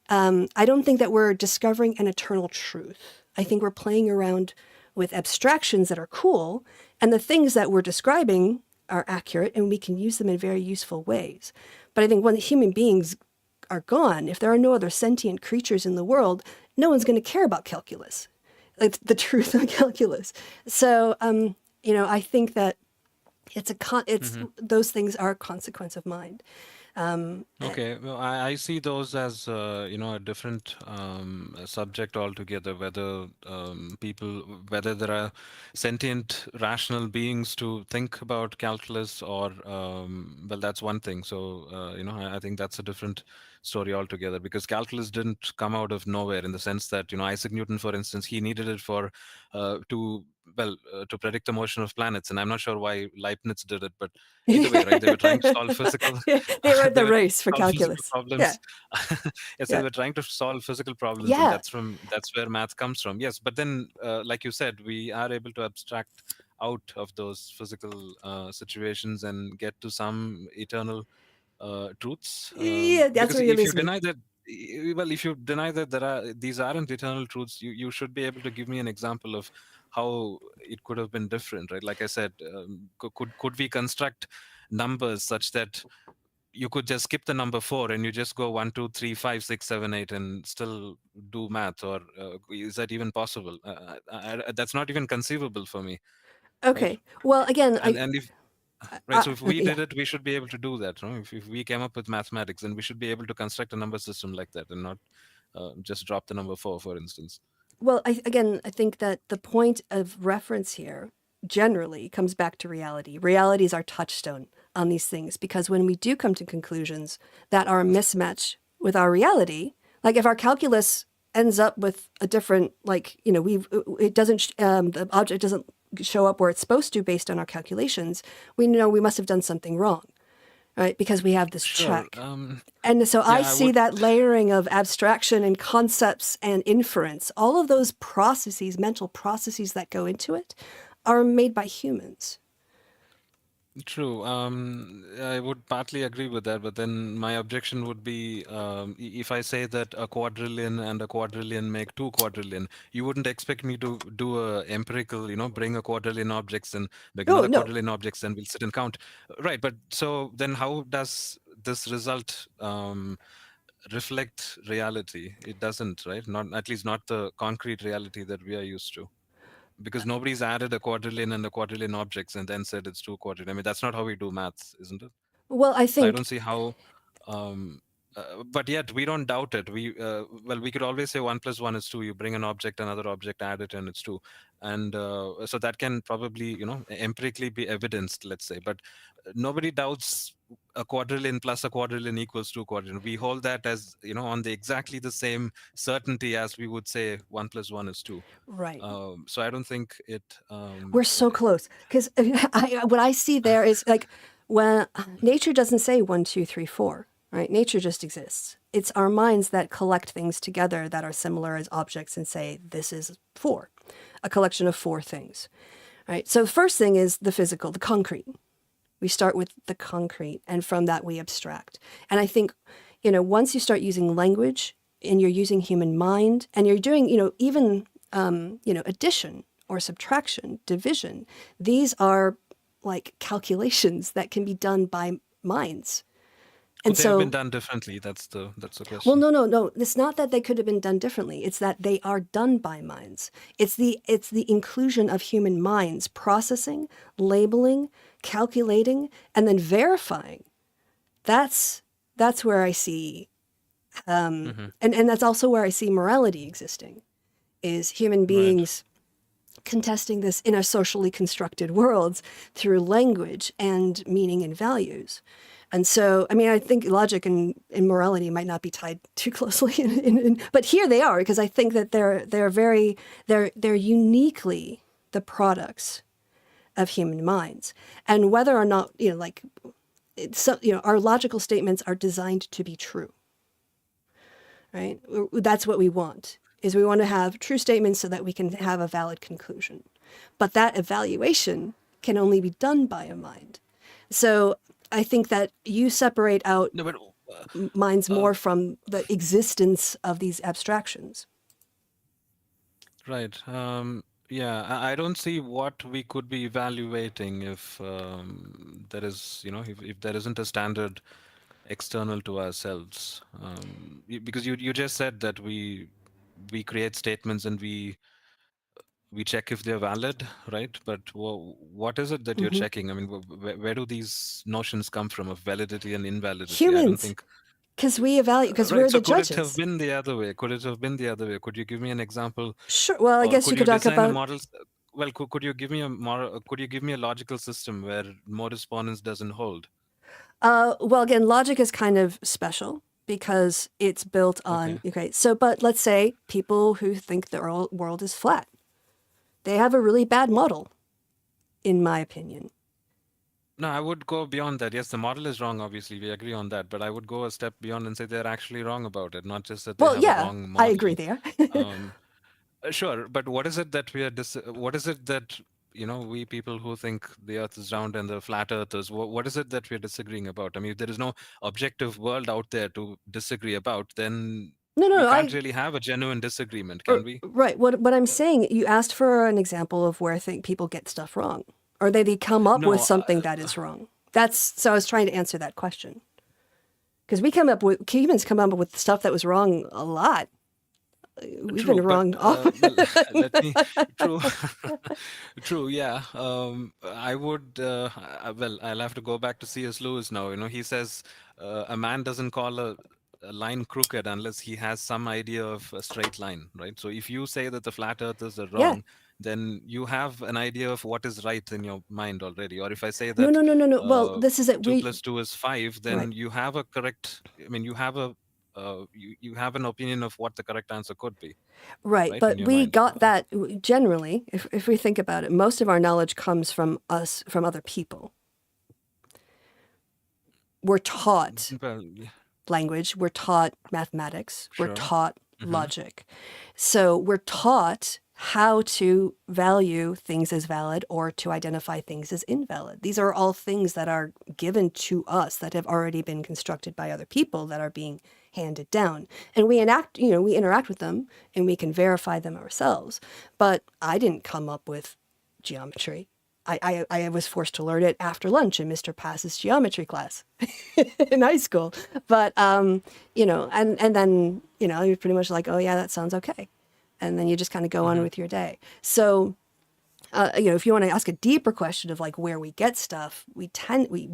I don't think that we're discovering an eternal truth. I think we're playing around with abstractions that are cool, and the things that we're describing are accurate, and we can use them in very useful ways. But I think when human beings are gone, if there are no other sentient creatures in the world, no one's going to care about calculus, like the truth of calculus. So, I think that it's those things are a consequence of mind. Okay, well, I see those as a different subject altogether. Whether there are sentient, rational beings to think about calculus, or well, that's one thing. So I think that's a different story altogether, because calculus didn't come out of nowhere, in the sense that Isaac Newton, for instance, he needed it for to predict the motion of planets, and I'm not sure why Leibniz did it, but either way, right? They were trying to solve physical. They were at They the were race for physical calculus. Yeah, problems. Yes, they yeah, were trying to solve physical problems, and yeah. that's where math comes from. Yes, but then, like you said, we are able to abstract out of those physical situations and get to some eternal truths. Yeah, that's Because where you if you lose me. deny that, well, if you deny that these aren't eternal truths, you should be able to give me an example of how it could have been different, right? Like I said, could we construct numbers such that you could just skip the number 4 and you just go 1, 2, 3, 5, 6, 7, 8 and still do math? Or is that even possible? That's not even conceivable for me, right? Okay. Well, again, And if right, so if we yeah. did it, we should be able to do that, no? If we came up with mathematics, then we should be able to construct a number system like that, and not just drop the number 4, for instance. Well, I think that the point of reference here generally comes back to reality. Reality is our touchstone on these things, because when we do come to conclusions that are a mismatch with our reality, like if our calculus ends up with a different, it doesn't, the object doesn't show up where it's supposed to based on our calculations, we know we must have done something wrong, right? Because we have this Sure. check. And so I Yeah, I see would. that layering of abstraction and concepts and inference, all of those processes, mental processes that go into it, are made by humans. True. I would partly agree with that, but then my objection would be, if I say that a quadrillion and a quadrillion make 2 quadrillion, you wouldn't expect me to do a empirical, bring a quadrillion objects and make Oh, another no. quadrillion objects, and we'll sit and count. Right, but so then how does this result reflect reality? It doesn't, right? Not, at least not the concrete reality that we are used to, because nobody's added a quadrillion and a quadrillion objects and then said it's 2 quadrillion. I mean, that's not how we do maths, isn't it? Well, I So I don't think, see how. Um, but yet we don't doubt it. We could always say 1 + 1 is 2. You bring an object, another object, add it, and it's 2. And so that can probably, empirically be evidenced, let's say. But nobody doubts a quadrillion plus a quadrillion equals 2 quadrillion. We hold that as, on the exactly the same certainty as we would say 1 + 1 is 2. right. So I don't think it. We're so close. Because what I see there is like when nature doesn't say 1, 2, 3, 4, right? Nature just exists. It's our minds that collect things together that are similar as objects and say, this is 4, a collection of 4 things, right? So the first thing is the physical, the concrete. We start with the concrete, and from that we abstract. And I think, once you start using language and you're using human mind and you're doing, even, addition or subtraction, division, these are like calculations that can be done by minds. And Could they have been so, done differently? That's the well, question. no. It's not that they could have been done differently. It's that they are done by minds. It's the inclusion of human minds processing, labeling, calculating, and then verifying. That's where I see, Hmm. and that's also where I see morality existing, is human Right. beings contesting this in a socially constructed world through language and meaning and values. And so, I mean, I think logic and morality might not be tied too closely, but here they are, because I think that they're uniquely the products of human minds, and whether or not our logical statements are designed to be true, right? That's what we want. Is we want to have true statements so that we can have a valid conclusion. But that evaluation can only be done by a mind. So I think that you separate out No, but minds more from the existence of these abstractions. right. Yeah, I don't see what we could be evaluating if there is, if there isn't a standard external to ourselves. Because you just said that we create statements and we check if they're valid, right? But what is it that you're Hmm. checking? I mean, where do these notions come from of validity and invalidity? I don't Humans, think. because we evaluate, because Right. we're So the could it have judges. been the other way? Could it have been the other way? Could you give me an example, Sure. Well, I or guess you could could you talk design a about. model? Well, could you give me a could you give me a logical system where modus ponens doesn't hold? Well, again, logic is kind of special because it's built on. Okay. Okay, so but let's say people who think the world is flat, they have a really bad model, in my opinion. No, I would go beyond that. Yes, the model is wrong. Obviously, we agree on that. But I would go a step beyond and say they're actually wrong about it, not just that they Well, have a yeah, wrong I agree model. there. Um, Sure, but what is it that we are what is it that we people who think the Earth is round and the flat Earthers, what is it that we're disagreeing about? I mean, if there is no objective world out there to disagree about, then No, no, we no, can't really have a genuine disagreement, can we? right. What I'm saying, you asked for an example of where I think people get stuff wrong, or they come up with No, something that is wrong. That's so I was trying to answer that question because humans come up with stuff that was wrong a lot. We've been true, but wrong often. well, let me. True, true. Yeah. I would. Well, I'll have to go back to C.S. Lewis now. He says a man doesn't call a line crooked unless he has some idea of a straight line, right? So if you say that the flat earthers are Yeah. wrong, then you have an idea of what is right in your mind already. Or if I say No, that no, no, no, no. Well, uh, this is it. two plus two is five, Right. then you have a correct. I mean, you have a you have an opinion of what the correct answer could be, Right. right, in But your we mind. got that generally, if we think about it, most of our knowledge comes from us, from other people. We're taught Well, yeah, language, we're taught mathematics, we're sure. taught Hmm. logic. So we're taught how to value things as valid or to identify things as invalid. These are all things that are given to us that have already been constructed by other people that are being handed down. And we interact with them and we can verify them ourselves. But I didn't come up with geometry. I was forced to learn it after lunch in Mr. Pass's geometry class in high school. But and then you're pretty much like, oh yeah, that sounds okay, and then you just kind of go on Hmm. with your day. So if you want to ask a deeper question of like where we get stuff, we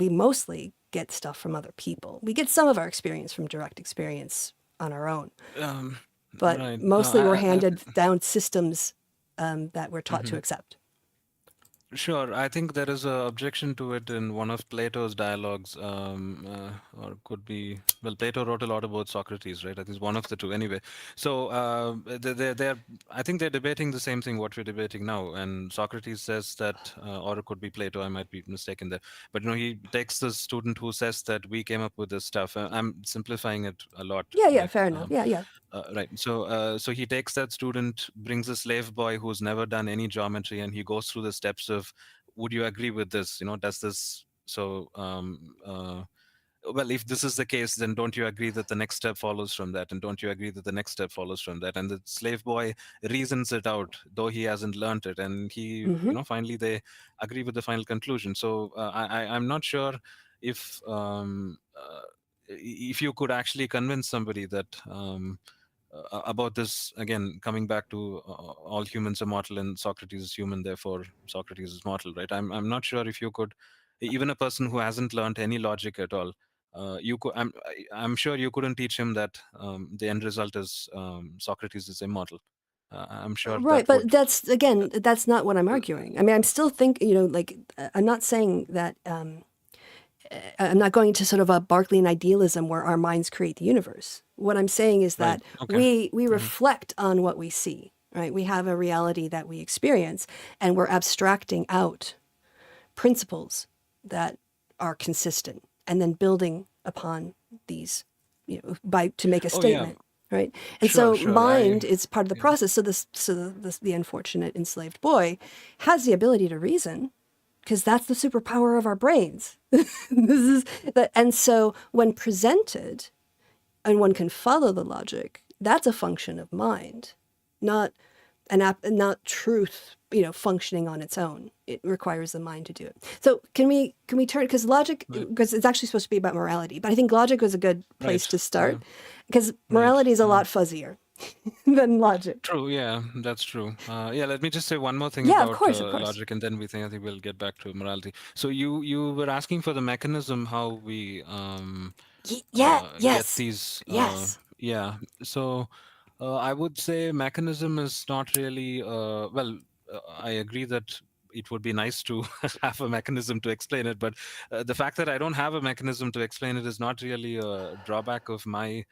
mostly get stuff from other people. We get some of our experience from direct experience on our own, Um, but right. mostly we're handed down systems that we're taught to Mhm. accept. Sure, I think there is a objection to it in one of Plato's dialogues, or could be, well, Plato wrote a lot about Socrates, right? I think it's one of the two. Anyway, so they're, I think they're debating the same thing what we're debating now. And Socrates says that, or it could be Plato, I might be mistaken there. But he takes the student who says that we came up with this stuff. I'm simplifying it a lot, Yeah, yeah, right? fair enough. Yeah, yeah. Right. So he takes that student, brings a slave boy who's never done any geometry, and he goes through the steps of, would you agree with this? Does this so? Well, if this is the case, then don't you agree that the next step follows from that, and don't you agree that the next step follows from that? And the slave boy reasons it out, though he hasn't learned it, and he, Hmm. finally they agree with the final conclusion. So I'm not sure if if you could actually convince somebody that about this, again coming back to all humans are mortal and Socrates is human, therefore Socrates is mortal, right? I'm not sure if you could, even a person who hasn't learned any logic at all, you could I'm sure you couldn't teach him that the end result is Socrates is immortal. I'm sure Right, that but would. that's again, that's not what I'm arguing. I mean, I'm still like I'm not saying that I'm not going to sort of a Berkeley idealism where our minds create the universe. What I'm saying is Right. that Okay. we reflect on what we see, right? We have a reality that we experience, and we're abstracting out principles that are consistent, and then building upon these, by to make a Oh yeah. statement, right? And Sure. so Sure. mind is part of the Yeah. process. So the unfortunate enslaved boy has the ability to reason because that's the superpower of our brains. And so when presented and one can follow the logic, that's a function of mind, not not truth, functioning on its own. It requires the mind to do it. So can we turn, because logic, Right. because it's actually supposed to be about morality, but I think logic was a good place Right. to Yeah. start because Right. morality is a Yeah. lot fuzzier than logic. True. Yeah, that's true. Yeah, let me just say one more thing Yeah, of about course, of course. logic, and then I think we'll get back to morality. So you were asking for the mechanism how we Yeah, get yes, these. yes. Yeah. So I would say mechanism is not really. Well, I agree that it would be nice to have a mechanism to explain it, but the fact that I don't have a mechanism to explain it is not really a drawback of my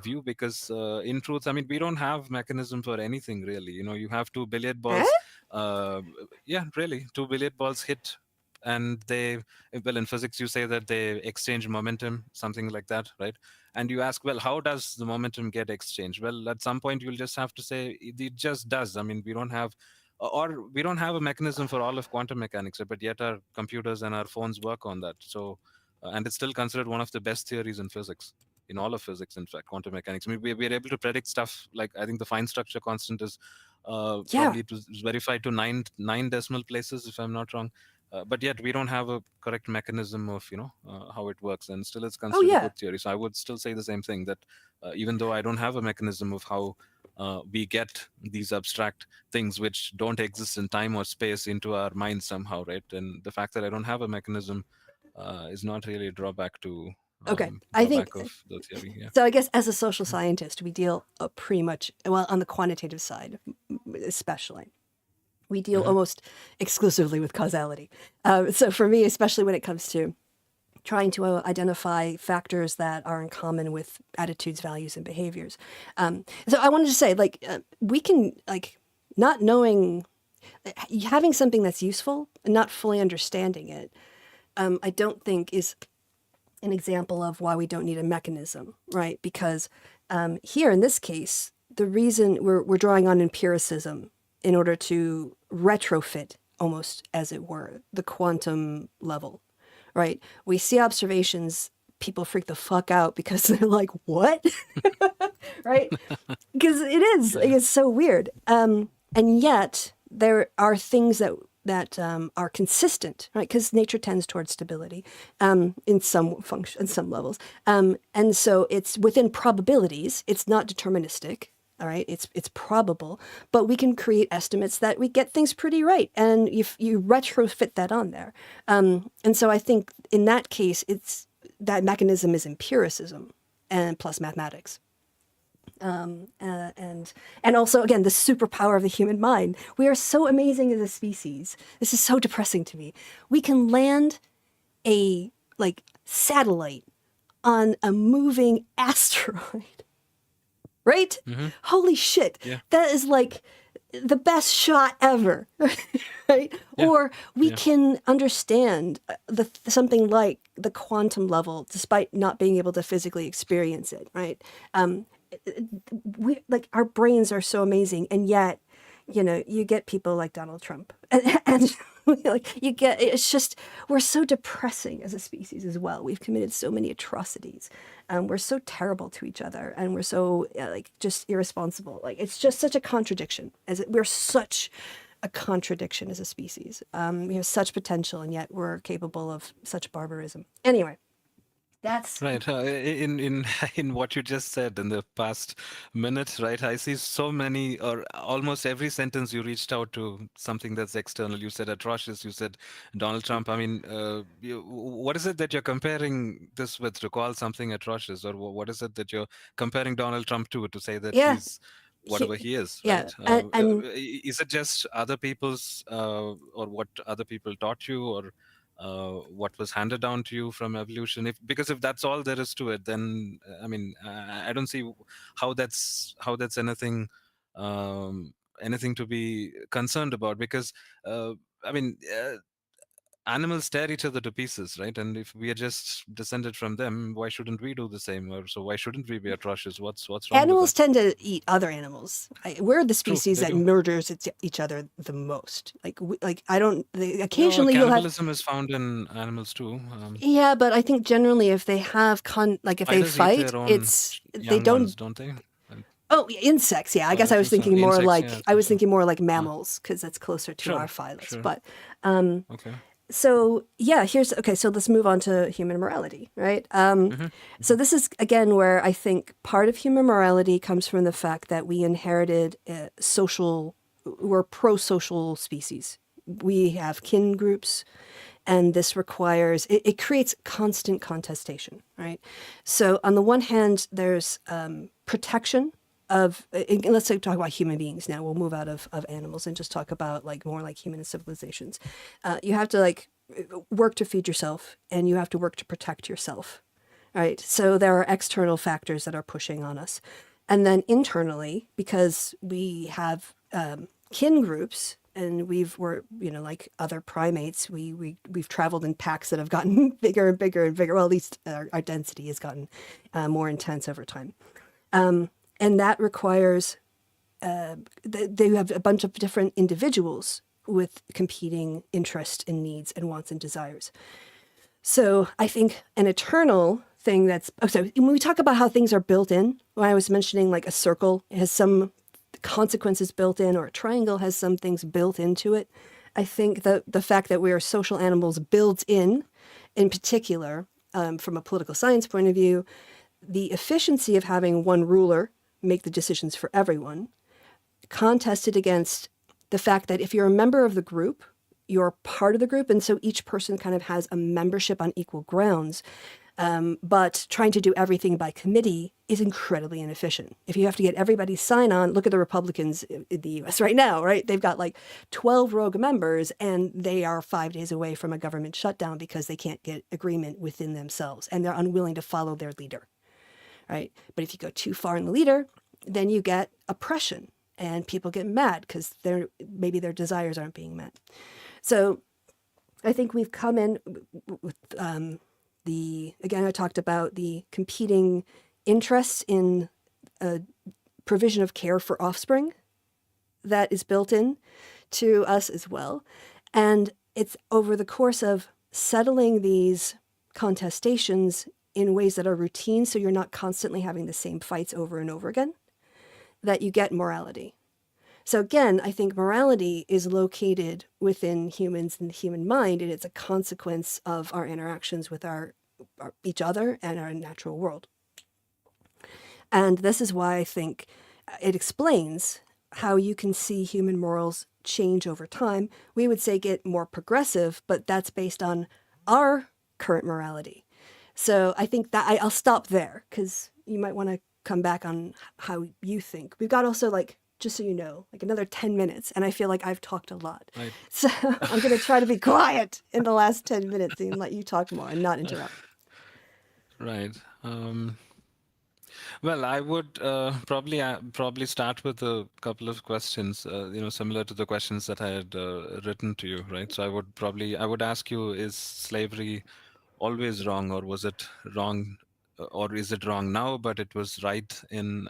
view, because in truth, I mean, we don't have mechanism for anything really. You have two billiard Eh? balls. uh, yeah, really, two billiard balls hit, and they, well, in physics you say that they exchange momentum, something like that, right? And you ask, well, how does the momentum get exchanged? Well, at some point you'll just have to say it just does. I mean, we don't have, or we don't have a mechanism for all of quantum mechanics, but yet our computers and our phones work on that. So and it's still considered one of the best theories in physics, in all of physics, in fact, quantum mechanics. I mean, we're able to predict stuff like, I think the fine structure constant is Yeah. probably, it was verified to nine decimal places, if I'm not wrong. But yet we don't have a correct mechanism of how it works, and still it's Oh considered a yeah. good theory. So I would still say the same thing, that even though I don't have a mechanism of how we get these abstract things which don't exist in time or space into our minds somehow, right? And the fact that I don't have a mechanism is not really a Okay. I think drawback of the theory. Yeah. so. I guess as a social scientist, we deal pretty much, well, on the quantitative side, especially. We deal Hmm. almost exclusively with causality. So for me, especially when it comes to trying to identify factors that are in common with attitudes, values, and behaviors. So I wanted to say, we can, not knowing, having something that's useful and not fully understanding it, I don't think is an example of why we don't need a mechanism, right? Because here in this case, the reason we're drawing on empiricism in order to retrofit, almost as it were, the quantum level, right? We see observations, people freak the fuck out because they're like, what? Right? Because Yeah. it's so weird. And yet there are things that are consistent, right? Because nature tends towards stability in some function, in some levels, and so it's within probabilities. It's not deterministic. All right, it's probable, but we can create estimates that we get things pretty right, and if you retrofit that on there, and so I think in that case, it's that mechanism is empiricism and plus mathematics. And also again the superpower of the human mind. We are so amazing as a species. This is so depressing to me. We can land a satellite on a moving asteroid, right? Hmm. Holy shit, Yeah. that is like the best shot ever. Right? Yeah. Or we Yeah. can understand something like the quantum level despite not being able to physically experience it, right? We like our brains are so amazing, and yet you get people like Donald Trump, and like you get, it's just, we're so depressing as a species as well. We've committed so many atrocities. We're so terrible to each other, and we're so just irresponsible. Like it's just such a contradiction. We're such a contradiction as a species. We have such potential, and yet we're capable of such barbarism. Anyway, that's Right. In in what you just said in the past minute, right? I see so many, or almost every sentence you reached out to something that's external. You said atrocious. You said Donald Trump. I mean, what is it that you're comparing this with to call something atrocious, or what is it that you're comparing Donald Trump to say that yeah. he's whatever he is, Yeah, right? and Is it just other people's or what other people taught you, or what was handed down to you from evolution? Because if that's all there is to it, then I mean, I don't see how that's anything to be concerned about. Because I mean. Animals tear each other to pieces, right? And if we are just descended from them, why shouldn't we do the same? Or so why shouldn't we be atrocious? What's wrong with animals that? tend to eat other animals. We're the True, species they that do. murders each other the most. I don't. No, Occasionally, you'll have. cannibalism is found in animals too. Yeah, but I think generally, if they have if they Spiders eat fight, their own they young don't. ones, don't they? And, Oh, yeah, insects. Yeah, I guess I think so. Insects, yeah, I I think was so. thinking more like Uh, mammals because that's closer to our sure, phylus. sure. But um, Okay. so yeah, here's okay. So let's move on to human morality, right? Hmm. So this is again where I think part of human morality comes from the fact that we inherited we're pro-social species. We have kin groups, and this requires it creates constant contestation, right? So on the one hand, there's protection of let's say talk about human beings now. We'll move out of animals and just talk about like more like human civilizations. You have to like work to feed yourself, and you have to work to protect yourself, right? So there are external factors that are pushing on us. And then internally, because we have kin groups and like other primates, we've traveled in packs that have gotten bigger and bigger and bigger. Well, at least our density has gotten more intense over time. And that requires, they have a bunch of different individuals with competing interests and needs and wants and desires. So I think an eternal thing so when we talk about how things are built in, when I was mentioning like a circle has some consequences built in, or a triangle has some things built into it, I think that the fact that we are social animals builds in particular, from a political science point of view, the efficiency of having one ruler make the decisions for everyone, contested against the fact that if you're a member of the group, you're part of the group, and so each person kind of has a membership on equal grounds. But trying to do everything by committee is incredibly inefficient. If you have to get everybody's sign on, look at the Republicans in the US right now, right? They've got like 12 rogue members, and they are 5 days away from a government shutdown because they can't get agreement within themselves, and they're unwilling to follow their leader, right? But if you go too far in the leader, then you get oppression, and people get mad because maybe their desires aren't being met. So I think we've come in with again, I talked about the competing interests in provision of care for offspring that is built in to us as well. And it's over the course of settling these contestations in ways that are routine, so you're not constantly having the same fights over and over again, that you get morality. So again, I think morality is located within humans and the human mind, and it's a consequence of our interactions with each other and our natural world. And this is why I think it explains how you can see human morals change over time. We would say get more progressive, but that's based on our current morality. So I think that I'll stop there because you might want to come back on how you think. We've got also like, just so you know, like another 10 minutes, and I feel like I've talked a lot. Right. So I'm going to try to be quiet in the last 10 minutes and let you talk more and not interrupt. Right. Well, I would probably start with a couple of questions, similar to the questions that I had written to you, right? So I would ask you: is slavery always wrong, or was it wrong, or is it wrong now, but it was right in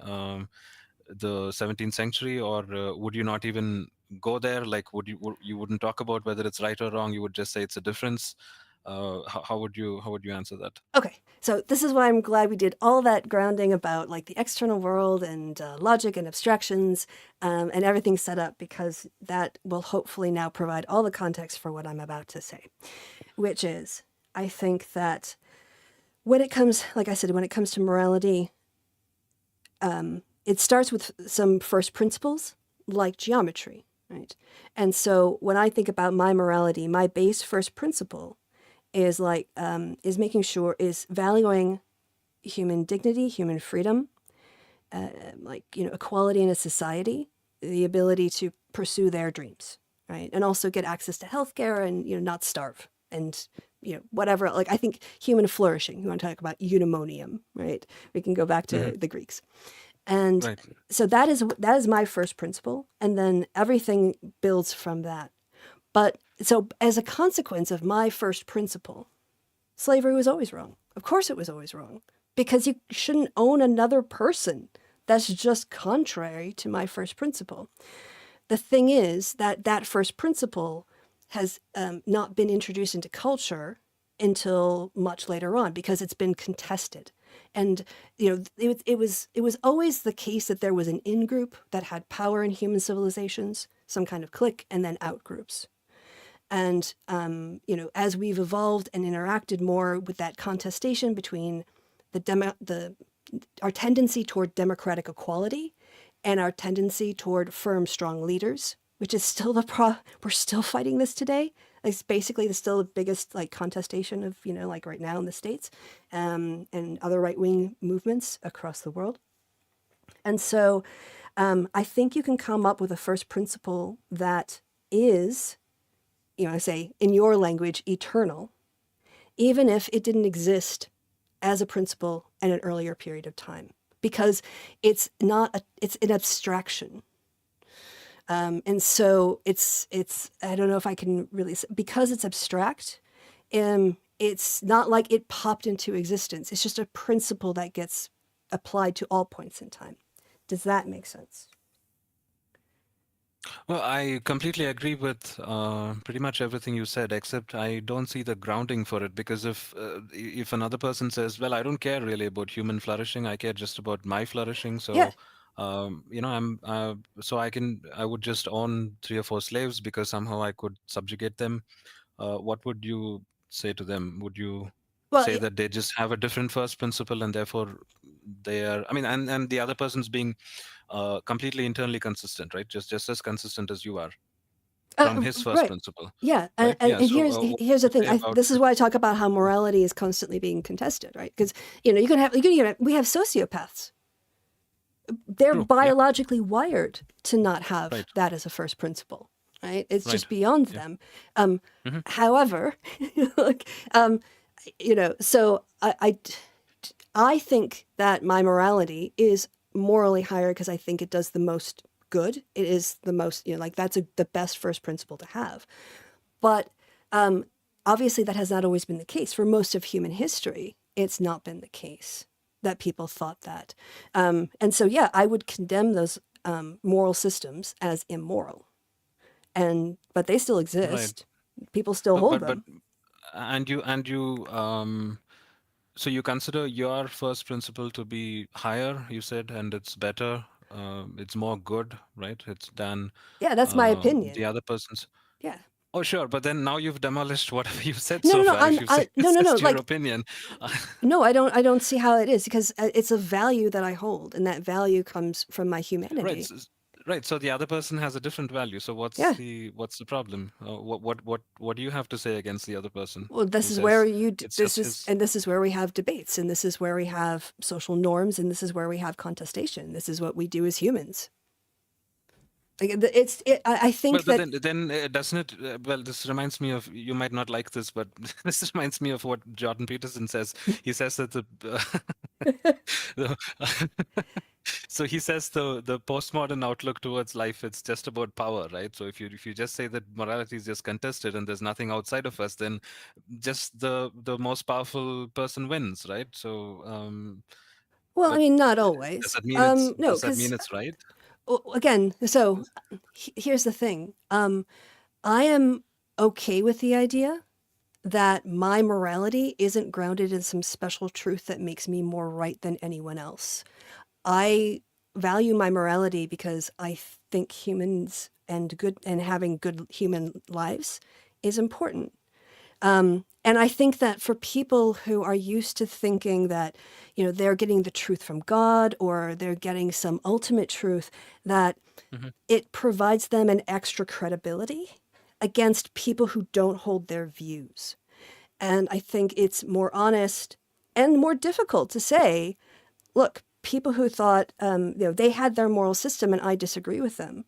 the 17th century, or would you not even go there? Like, you wouldn't talk about whether it's right or wrong? You would just say it's a difference. How would you answer that? Okay, so this is why I'm glad we did all that grounding about like the external world and logic and abstractions, and everything set up, because that will hopefully now provide all the context for what I'm about to say, which is, I think that when it comes, like I said, when it comes to morality, it starts with some first principles like geometry, right? And so when I think about my morality, my base first principle is valuing human dignity, human freedom, like, equality in a society, the ability to pursue their dreams, right? And also get access to healthcare and, not starve and, whatever. Like, I think human flourishing, you want to talk about eudaimonium, right? We can go back Hmm. to the Greeks. And Right. so that is my first principle. And then everything builds from that. But so as a consequence of my first principle, slavery was always wrong. Of course it was always wrong. Because you shouldn't own another person. That's just contrary to my first principle. The thing is that that first principle has not been introduced into culture until much later on because it's been contested. And it was always the case that there was an in group that had power in human civilizations, some kind of clique, and then out groups. And as we've evolved and interacted more with that contestation between our tendency toward democratic equality and our tendency toward firm, strong leaders, which is still we're still fighting this today. It's basically still the biggest like contestation of, like right now in the States, and other right-wing movements across the world. And so I think you can come up with a first principle that is, say in your language, eternal, even if it didn't exist as a principle at an earlier period of time, because it's an abstraction. And so it's I don't know if I can really because it's abstract. It's not like it popped into existence. It's just a principle that gets applied to all points in time. Does that make sense? Well, I completely agree with pretty much everything you said, except I don't see the grounding for it because if another person says, "Well, I don't care really about human flourishing. I care just about my flourishing," Yeah. so I would just own 3 or 4 slaves because somehow I could subjugate them. What would you say to them? Would you Well, say that they just have a different first principle and therefore they are? I mean, and the other person's being completely internally consistent, right? Just as consistent as you are from his first right. principle, Yeah, and, right? and, Yeah. and So here's what here's the would thing. you say about? This is why I talk about how morality is constantly being contested, right? Because we have sociopaths. They're True. Yeah. biologically wired to not have Right. that as a first principle, right? It's Right. just beyond Yeah. them. Hmm. However, like, so I think that my morality is morally higher because I think it does the most good. It is the most, like that's the best first principle to have. But obviously, that has not always been the case. For most of human history, it's not been the case that people thought that. And so, yeah, I would condemn those moral systems as immoral. But they still Right. exist. People still hold But them. so you consider your first principle to be higher, you said, and it's better. It's more good, right? It's than Yeah, that's my the opinion. other person's. Yeah. Oh, sure. But then now you've demolished whatever you said No, so no, no. far. If you say No, it's no, no. just your Like, opinion. no, I don't. I don't see how it is because it's a value that I hold, and that value comes from my Right. humanity. Right. So the other person has a different value. So Yeah. what's the problem? What do you have to say against the other person Well, who says it's this just is, his? and this is where we have debates, and this is where we have social norms, and this is where we have contestation. This is what we do as humans. Like, I Well, think but that, then doesn't it? Well, this reminds me of, you might not like this, but this reminds me of what Jordan Peterson says. He says that the so he says the postmodern outlook towards life, it's just about power, right? So if you just say that morality is just contested and there's nothing outside of us, then just the most powerful person wins, right? So well, I but mean, not does always. that mean it's No, does that mean because it's right? again, so here's the thing. I am okay with the idea that my morality isn't grounded in some special truth that makes me more right than anyone else. I value my morality because I think humans and having good human lives is important. And I think that for people who are used to thinking that, they're getting the truth from God or they're getting some ultimate truth, that Hmm. it provides them an extra credibility against people who don't hold their views. And I think it's more honest and more difficult to say, look, people who thought, they had their moral system and I disagree with them,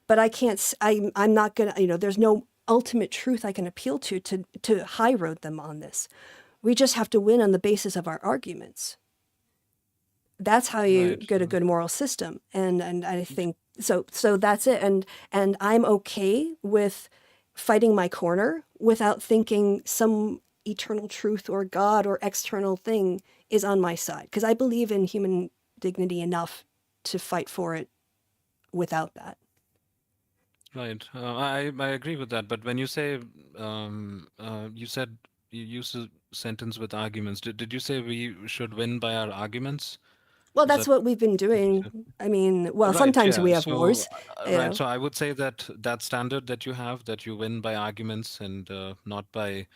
but I can't, I'm not going to, there's no ultimate truth I can appeal to high road them on this. We just have to win on the basis of our arguments. That's how you Right. get a good moral system. And I think, so that's it. And I'm okay with fighting my corner without thinking some eternal truth or God or external thing is on my side. Because I believe in human dignity enough to fight for it without that. Right. I agree with that. But when you say, you said you used a sentence with arguments. Did you say we should win by our arguments? Well, Is that's that what we've been what you said? doing. I mean, well, Right, sometimes we yeah. have So, wars, right. So I would say that that standard that you have, that you win by arguments and not by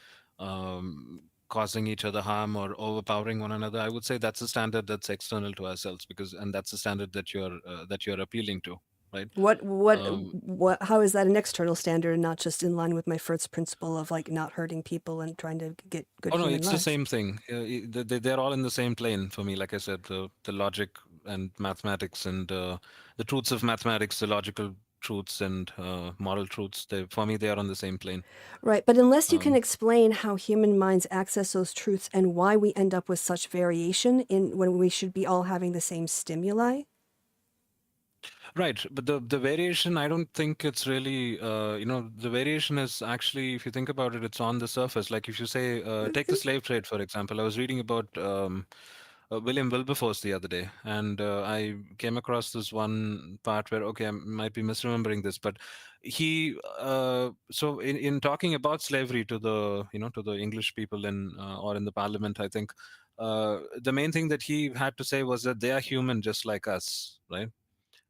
causing each other harm or overpowering one another, I would say that's a standard that's external to ourselves, because, and that's the standard that you're appealing to, right? Um, how is that an external standard and not just in line with my first principle of like not hurting people and trying to get good Oh no, human it's the lives? same thing. They're all in the same plane for me. Like I said, the logic and mathematics and the truths of mathematics, the logical truths and moral truths. For me, they are on the same plane. Right, but unless you can Um, explain how human minds access those truths and why we end up with such variation in when we should be all having the same stimuli. Right, but the variation, I don't think it's really, the variation is actually, if you think about it, it's on the surface. Like if you say, take the slave trade, for example. I was reading about William Wilberforce the other day, and I came across this one part where, okay, I might be misremembering this, but so in talking about slavery to the English people or in the parliament, I think the main thing that he had to say was that they are human just like us, right?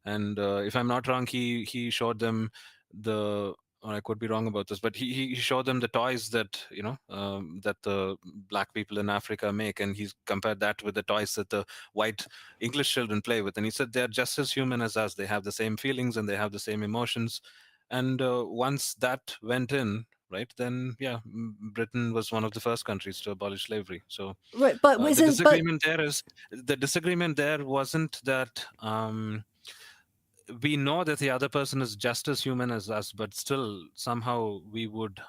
And if I'm not wrong, he showed them the, or I could be wrong about this, but he showed them the toys that that the black people in Africa make, and he's compared that with the toys that the white English children play with, and he said they're just as human as us. They have the same feelings and they have the same emotions, and once that went in, right, then yeah, Britain was one of the first countries to abolish slavery. So Right, but the disagreement there wasn't that. We know that the other person is just as human as us, but still somehow we would,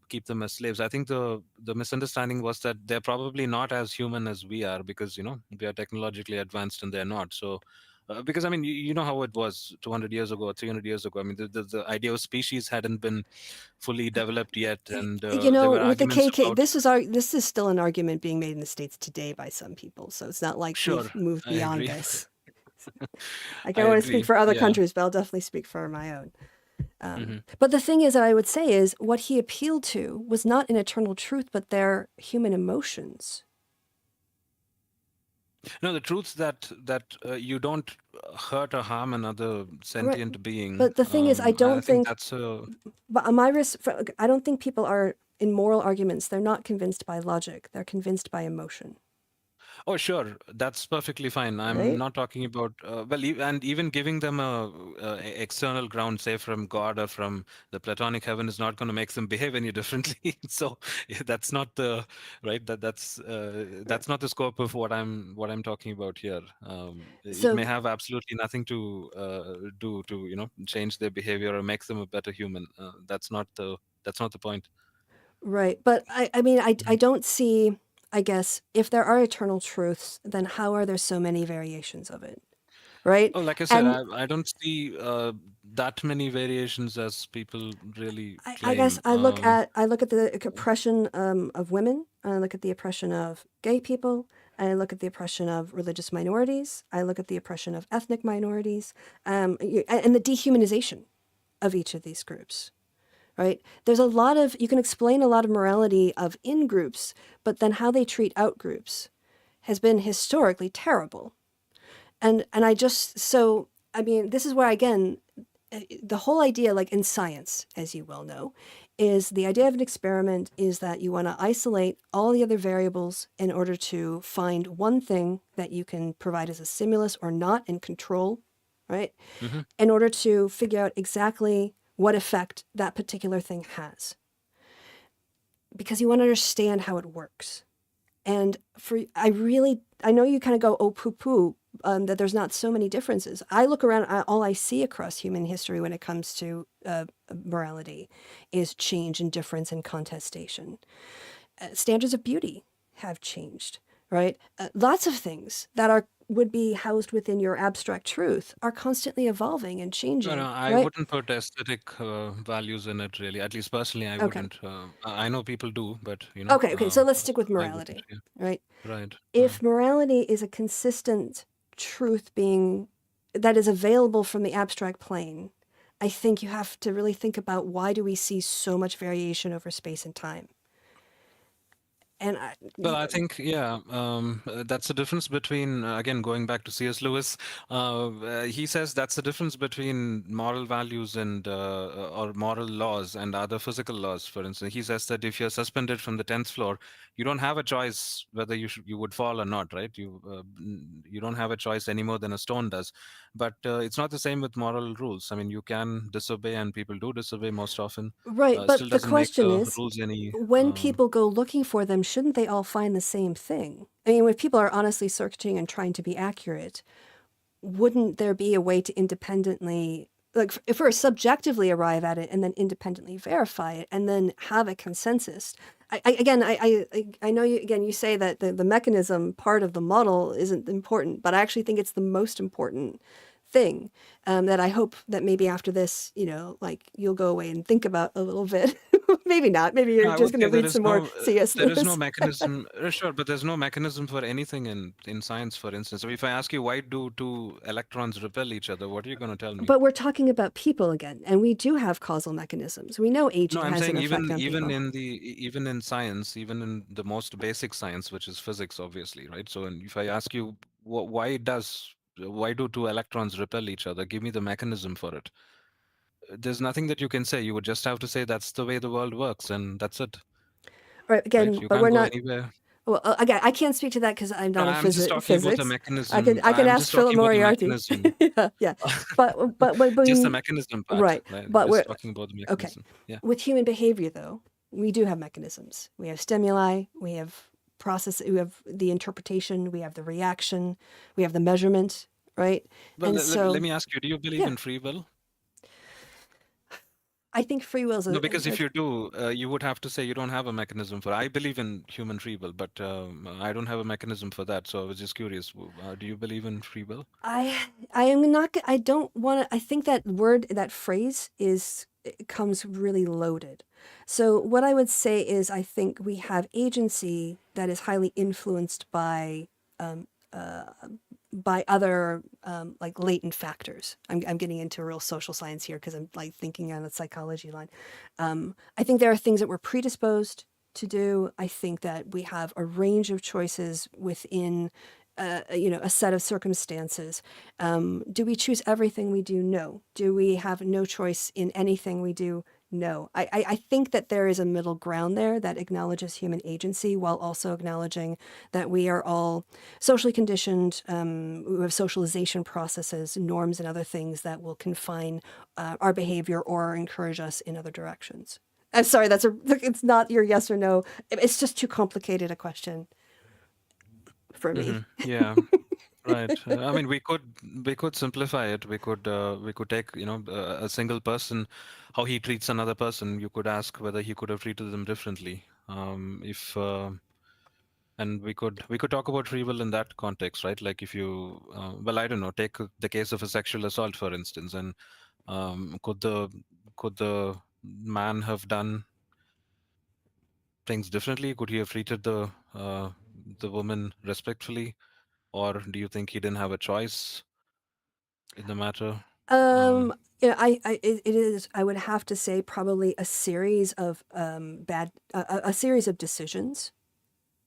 keep them as slaves. I think the misunderstanding was that they're probably not as human as we are, because we are technologically advanced and they're not. So, because I mean, you know how it was 200 years ago, 300 years ago. I mean, the idea of species hadn't been fully developed yet, and there were with the arguments KK, about. this is still an argument being made in the States today by some people. So it's not like Sure, we've moved I beyond agree. this. Like I I don't want to speak agree. for other Yeah. countries, but I'll definitely speak for my own. Mhm. But the thing is that I would say is what he appealed to was not an eternal truth, but their human emotions. No, the truth's that you don't hurt or harm another Right. sentient being. But the thing is, I I don't think think, that's a. but my risk, I don't think people are in moral arguments. They're not convinced by logic. They're convinced by emotion. Oh, sure, that's perfectly fine. I'm Right. not talking about and even giving them external ground, say from God or from the platonic heaven, is not going to make them behave any differently. So yeah, that's not the right. That's not the scope of what I'm talking about here. It may So have absolutely nothing to do to change their behavior or make them a better human. That's not the point. right, but I mean, I don't see. I guess if there are eternal truths, then how are there so many variations of it? Right. Oh, like I said, And I don't see that many variations as people really I guess claim. I look at the oppression of women. I look at the oppression of gay people. I look at the oppression of religious minorities. I look at the oppression of ethnic minorities, and the dehumanization of each of these groups. Right? There's a lot of you can explain a lot of morality of in groups, but then how they treat out groups has been historically terrible. And I just so I mean this is where again the whole idea, like in science, as you well know, is the idea of an experiment is that you want to isolate all the other variables in order to find one thing that you can provide as a stimulus or not and control, right? Mhm. In order to figure out exactly what effect that particular thing has. Because you want to understand how it works. And I really, I know you kind of go, oh, poo poo, that there's not so many differences. I look around, all I see across human history when it comes to morality is change and difference and contestation. Standards of beauty have changed, right? Lots of things that would be housed within your abstract truth are constantly evolving and No, no, changing, I right? wouldn't put aesthetic values in it really. At least personally, I Okay. wouldn't. I know people do, but Okay. So let's stick with I wouldn't. morality, Yeah. right? Right. If morality is a consistent truth being that is available from the abstract plane, I think you have to really think about why do we see so much variation over space and time? And Well, I think, yeah, that's the difference between, again, going back to C.S. Lewis, he says that's the difference between moral values and, or moral laws and other physical laws, for instance. He says that if you're suspended from the 10th floor, you don't have a choice whether you would fall or not, right? You don't have a choice any more than a stone does. But it's not the same with moral rules. I mean, you can disobey, and people do disobey most often. right, Still but the doesn't make question the is, rules any. when people go looking for them, shouldn't they all find the same thing? I mean, when people are honestly searching and trying to be accurate, wouldn't there be a way to independently, like, if we're subjectively arrive at it and then independently verify it and then have a consensus? I know you, again, you say that the mechanism part of the model isn't important, but I actually think it's the most important thing, that I hope that maybe after this, like, you'll go away and think about a little bit. Maybe not. Maybe No, you're I just would going to say read some more C.S. there is no Lewis. mechanism. Sure, but there's no mechanism for anything in science, for instance. So if I ask you why do two electrons repel each other, what are you going to tell me? But we're talking about people again, and we do have causal mechanisms. We know No, aging I'm has an saying effect on even people. in even in science, even in the most basic science, which is physics, obviously, right? So if I ask you why do two electrons repel each other, give me the mechanism for it. There's nothing that you can say. You would just have to say that's the way the world works, and that's it, Right, right? again, You but can't we're go not. anywhere. Well, again, I can't speak to that because I'm No, not a I'm just talking about the physics. I can mechanism. I can I'm ask just Philip talking about the Moriarty. mechanism. Yeah, yeah. But Just the we mechanism part, right. right? But Just we're talking about the okay. mechanism. Yeah. With human behavior, though, we do have mechanisms. We have stimuli. We have process. We have the interpretation. We have the reaction. We have the measurement. Right. Well, And let so, me ask you, do you believe yeah, in free will? I think free will is No, because if you do, you would have to say you don't have a mechanism for. I believe in human free will, but I don't have a mechanism for that. So I was just curious. Do you believe in free will? I am not. I don't want to. I think that word, that phrase, it comes really loaded. So what I would say is, I think we have agency that is highly influenced by other, like, latent factors. I'm getting into real social science here because I'm, like, thinking on the psychology line. I think there are things that we're predisposed to do. I think that we have a range of choices within, a set of circumstances. Do we choose everything we do? No. Do we have no choice in anything we do? No. I think that there is a middle ground there that acknowledges human agency while also acknowledging that we are all socially conditioned. We have socialization processes, norms, and other things that will confine our behavior or encourage us in other directions. I'm sorry, it's not your yes or no. It's just too complicated a question for me. Yeah. Right. I mean, we could simplify it. We could take a single person, how he treats another person. You could ask whether he could have treated them differently. If And we could talk about free will in that context, right? Like if you well, I don't know, take the case of a sexual assault, for instance, and could the man have done things differently? Could he have treated the woman respectfully, or do you think he didn't have a choice in the matter? Um, Um, it is. I would have to say probably a series of a series of decisions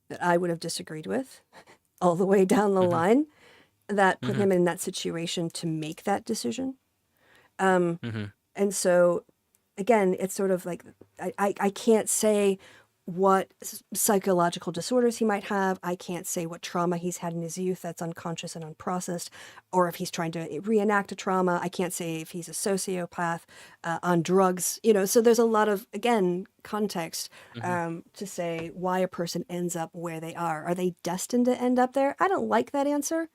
that I would have disagreed with all the way down the mhm, line that put mhm, him in that situation to make that decision. Um, mhm, and so, again, it's sort of like I can't say what psychological disorders he might have. I can't say what trauma he's had in his youth that's unconscious and unprocessed, or if he's trying to reenact a trauma. I can't say if he's a sociopath on drugs, so there's a lot of, again, context Hmm. to say why a person ends up where they are. Are they destined to end up there? I don't like that answer.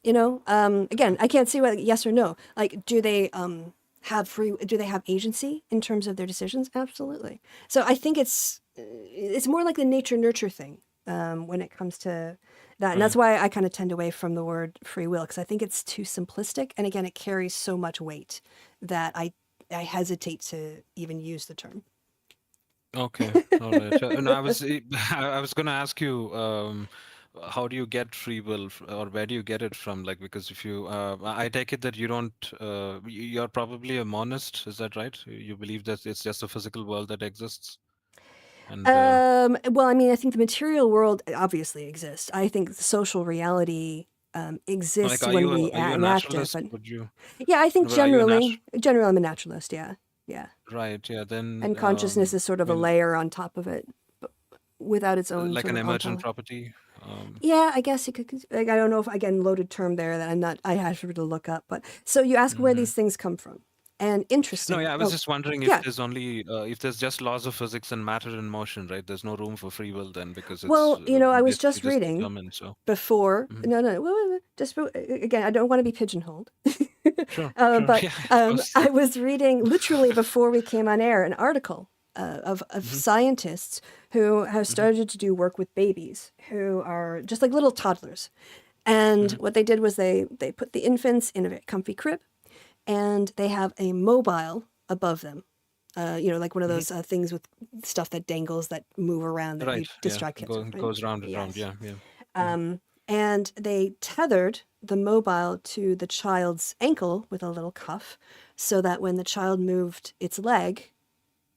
Again, I can't say whether yes or no. Like, do they do they have agency in terms of their decisions? Absolutely. So I think it's more like the nature nurture thing when it comes to that. And that's Right. why I kind of tend away from the word free will, because I think it's too simplistic. And again, it carries so much weight that I hesitate to even use the term. Okay. All right. No, I was going to ask you, how do you get free will, or where do you get it from? Like, because if you, I take it that you don't, you're probably a monist. Is that right? You believe that it's just a physical world that exists, and Well, I mean, I think the material world obviously exists. I think the social reality like, exists when we are you a enact it. naturalist? But Would you, yeah, I think but are you a natural? generally, I'm a naturalist. Yeah, yeah. Right. Yeah. Then, And consciousness is sort I of a mean, layer on top of it, but without its own like sort an of emergent ontology. property. Um, Yeah, I guess you could. Like, I don't know if, again, loaded term there that I'm not. I have to look up. But so you ask where mhm. these things come from, and No, interesting. yeah, I was Oh, just wondering if yeah. there's only if there's just laws of physics and matter in motion, right? There's no room for free will then because it's Well, I was basically just just reading determined. So, before. mhm. No, no, just again, I don't want to be pigeonholed. Sure, sure, But yeah, of course. I was reading literally before we came on air an article of Hmm. scientists who have Hmm. started to do work with babies who are just like little toddlers. And Hmm. what they did was they put the infants in a comfy crib, and they have a mobile above them. Like one of Hmm. those things with stuff that dangles that move around that you Right, yeah, distract kids with, right? goes round and round. Yes. Yeah, yeah. Hmm. And they tethered the mobile to the child's ankle with a little cuff so that when the child moved its leg,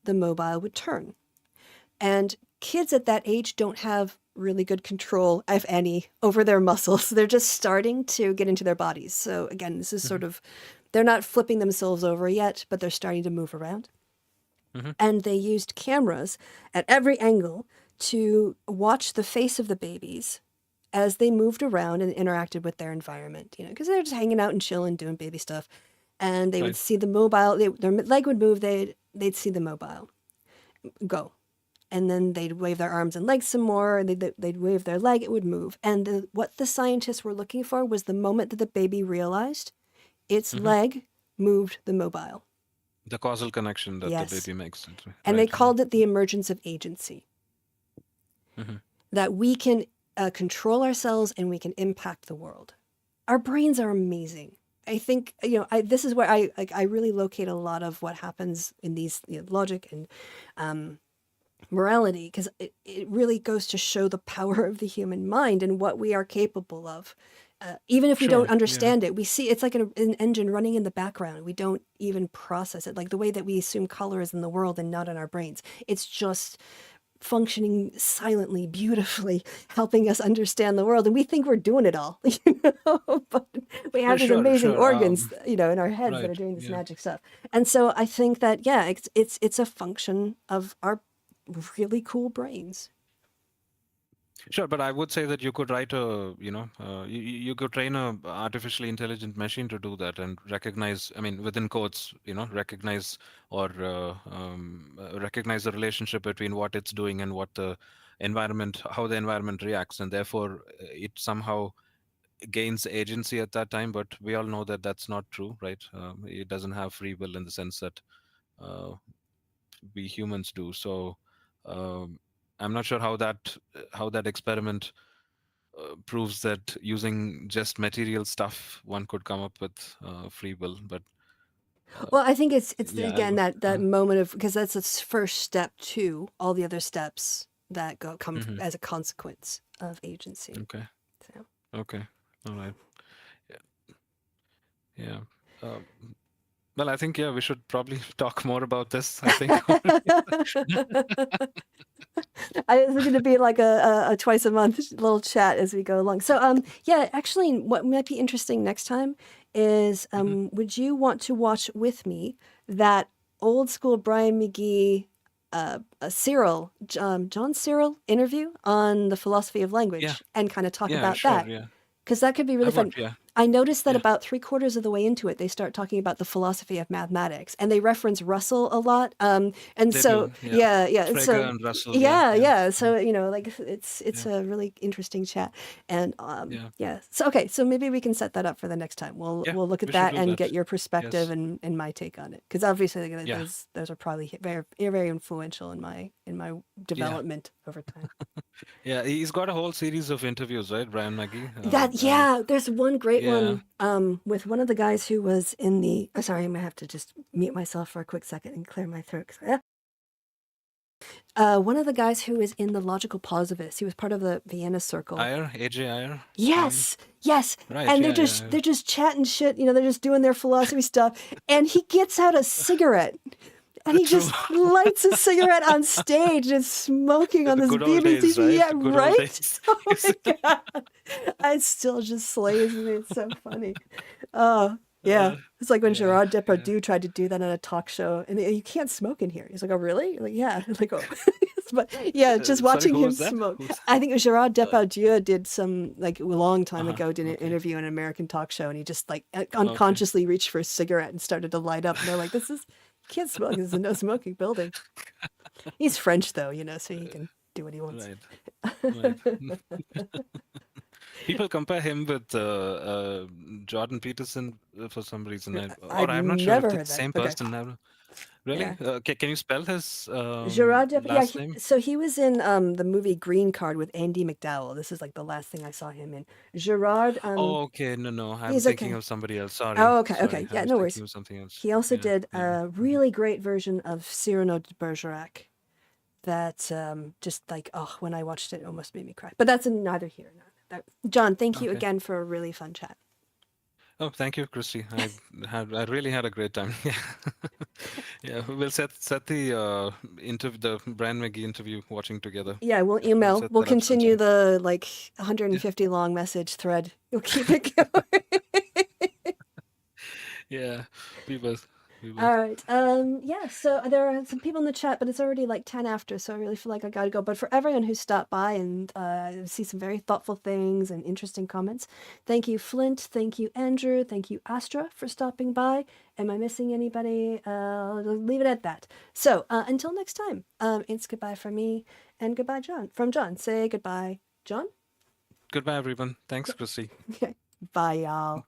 the mobile would turn. And kids at that age don't have really good control, if any, over their muscles. They're just starting to get into their bodies. So, again, this is sort Hmm. of, they're not flipping themselves over yet, but they're starting to move around. Hmm. And they used cameras at every angle to watch the face of the babies as they moved around and interacted with their environment, because they're just hanging out and chilling, doing baby stuff. And they would Right. see the mobile, their leg would move, they'd see the mobile go. And then they'd wave their arms and legs some more, and they'd wave their leg, it would move. And what the scientists were looking for was the moment that the baby realized its Hmm. leg moved the mobile. The causal connection that the Yes. baby makes. And they Right. Yeah. called it the emergence of agency, Hmm. that we can control ourselves and we can impact the world. Our brains are amazing. I think this is where I really locate a lot of what happens in these logic and morality, because it really goes to show the power of the human mind and what we are capable of. Even if we don't Sure. Yeah. understand it, we see it's like an engine running in the background. We don't even process it, like the way that we assume color is in the world and not in our brains. It's just functioning silently, beautifully, helping us understand the world. And we think we're doing it all, but we have these Sure. amazing Sure. organs, in our heads that Right. are doing this Yeah. magic stuff. And so I think that, yeah, it's a function of our really cool brains. Sure, but I would say that you could write you could train a artificially intelligent machine to do that and recognize, I mean, within quotes, recognize or recognize the relationship between what it's doing and how the environment reacts, and therefore it somehow gains agency at that time. But we all know that that's not true, right? It doesn't have free will in the sense that uh, we humans do. So um, I'm not sure how that experiment proves that using just material stuff one could come up with free will. But uh, Well, I think it's yeah, again that uh, moment of, because that's its first step to all the other steps that come mhm. as a consequence of agency. Okay, So. okay, all right, yeah, yeah. Um, well, I think, yeah, we should probably talk more about this. I think. It's going to be like a twice a month little chat as we go along. So, yeah, actually, what might be interesting next time is, Mhm. would you want to watch with me that old school Brian McGee a John Cyril interview on the philosophy of Yeah. language and kind of talk Yeah. about Sure. that Yeah. because that could be really I've fun. watched. Yeah. I noticed that Yeah. about 3/4 of the way into it, they start talking about the philosophy of mathematics, and they reference Russell a lot. And They so, do. Yeah. yeah, yeah, and Frege so, and Russell. Yeah. yeah, Yeah. yeah. Yeah. So like it's Yeah. a really interesting chat, and Yeah. yeah. So okay, so maybe we can set that up for the next time. Yeah. We'll look at We should that do and that. get your perspective Yes. and my take on it, because obviously Yeah. those are probably very influential in my Yeah. development over time. Yeah. He's got a whole series of interviews, right, Brian McGee? There's one great Yeah. one with one of the guys who was in the sorry, I'm gonna have to just mute myself for a quick second and clear my throat. One of the guys who is in the logical positivists, he was part of the Vienna Circle. AJ Iyer. Yes, yes. Right. And Yeah. Yeah. they're just chatting shit, they're just doing their philosophy stuff. And he gets out a cigarette and he True. just lights a cigarette on stage and is smoking on The this good old BBC. days, right? Yeah, The good old right? days. Oh my God. It still just slays me. It's so funny. Oh, yeah. It's like when Yeah. Gerard Yeah. Depardieu tried to do that on a talk show, and you can't smoke in here. He's like, "Oh, really?" Like, yeah. Like, oh, but yeah, just Sorry, watching who him was that? smoke. Who's I think it was Gerard Depardieu did some like a long time Uh-huh. ago did an Okay. interview in an American talk show, and he just like Okay. unconsciously reached for a cigarette and started to light up. And they're like, "This is you can't smoke. This is a no smoking building." He's French though, so he can do what he wants. Right. Right. People compare him with Jordan Peterson for some reason. I've I'm not sure if never it's heard the that. same Okay. person now. Really? Yeah. Can you spell his Gerard Depardieu, yeah, last name? so he was in the movie Green Card with Andy McDowell. This is like the last thing I saw him in. Gerard, Oh, okay. No. I'm he's thinking okay. of somebody else. Sorry. Oh, okay, Sorry. okay. I Yeah, was no thinking worries. of something else. He also Yeah. did Yeah. a really great version of Cyrano de Bergerac that just like, oh, when I watched it, it almost made me cry. But that's neither here nor there. John, thank you Okay. again for a really fun chat. Oh, thank you, Kristi. I really had a great time. Yeah. Yeah. We'll set the interview, the Brian McGee interview watching together. Yeah, we'll We'll email. set We'll that up continue sometime. the like Yeah. 150 long message thread. We'll keep it going. Yeah. We will. We will. All right. Yeah, so there are some people in the chat, but it's already like 10 after, so I really feel like I gotta go. But for everyone who stopped by and see some very thoughtful things and interesting comments, thank you, Flint. Thank you, Andrew. Thank you, Astra, for stopping by. Am I missing anybody? I'll leave it at that. So until next time, it's goodbye from me and goodbye, John. From John. Say goodbye, John. Goodbye, everyone. Thanks, Kristi. Bye, y'all.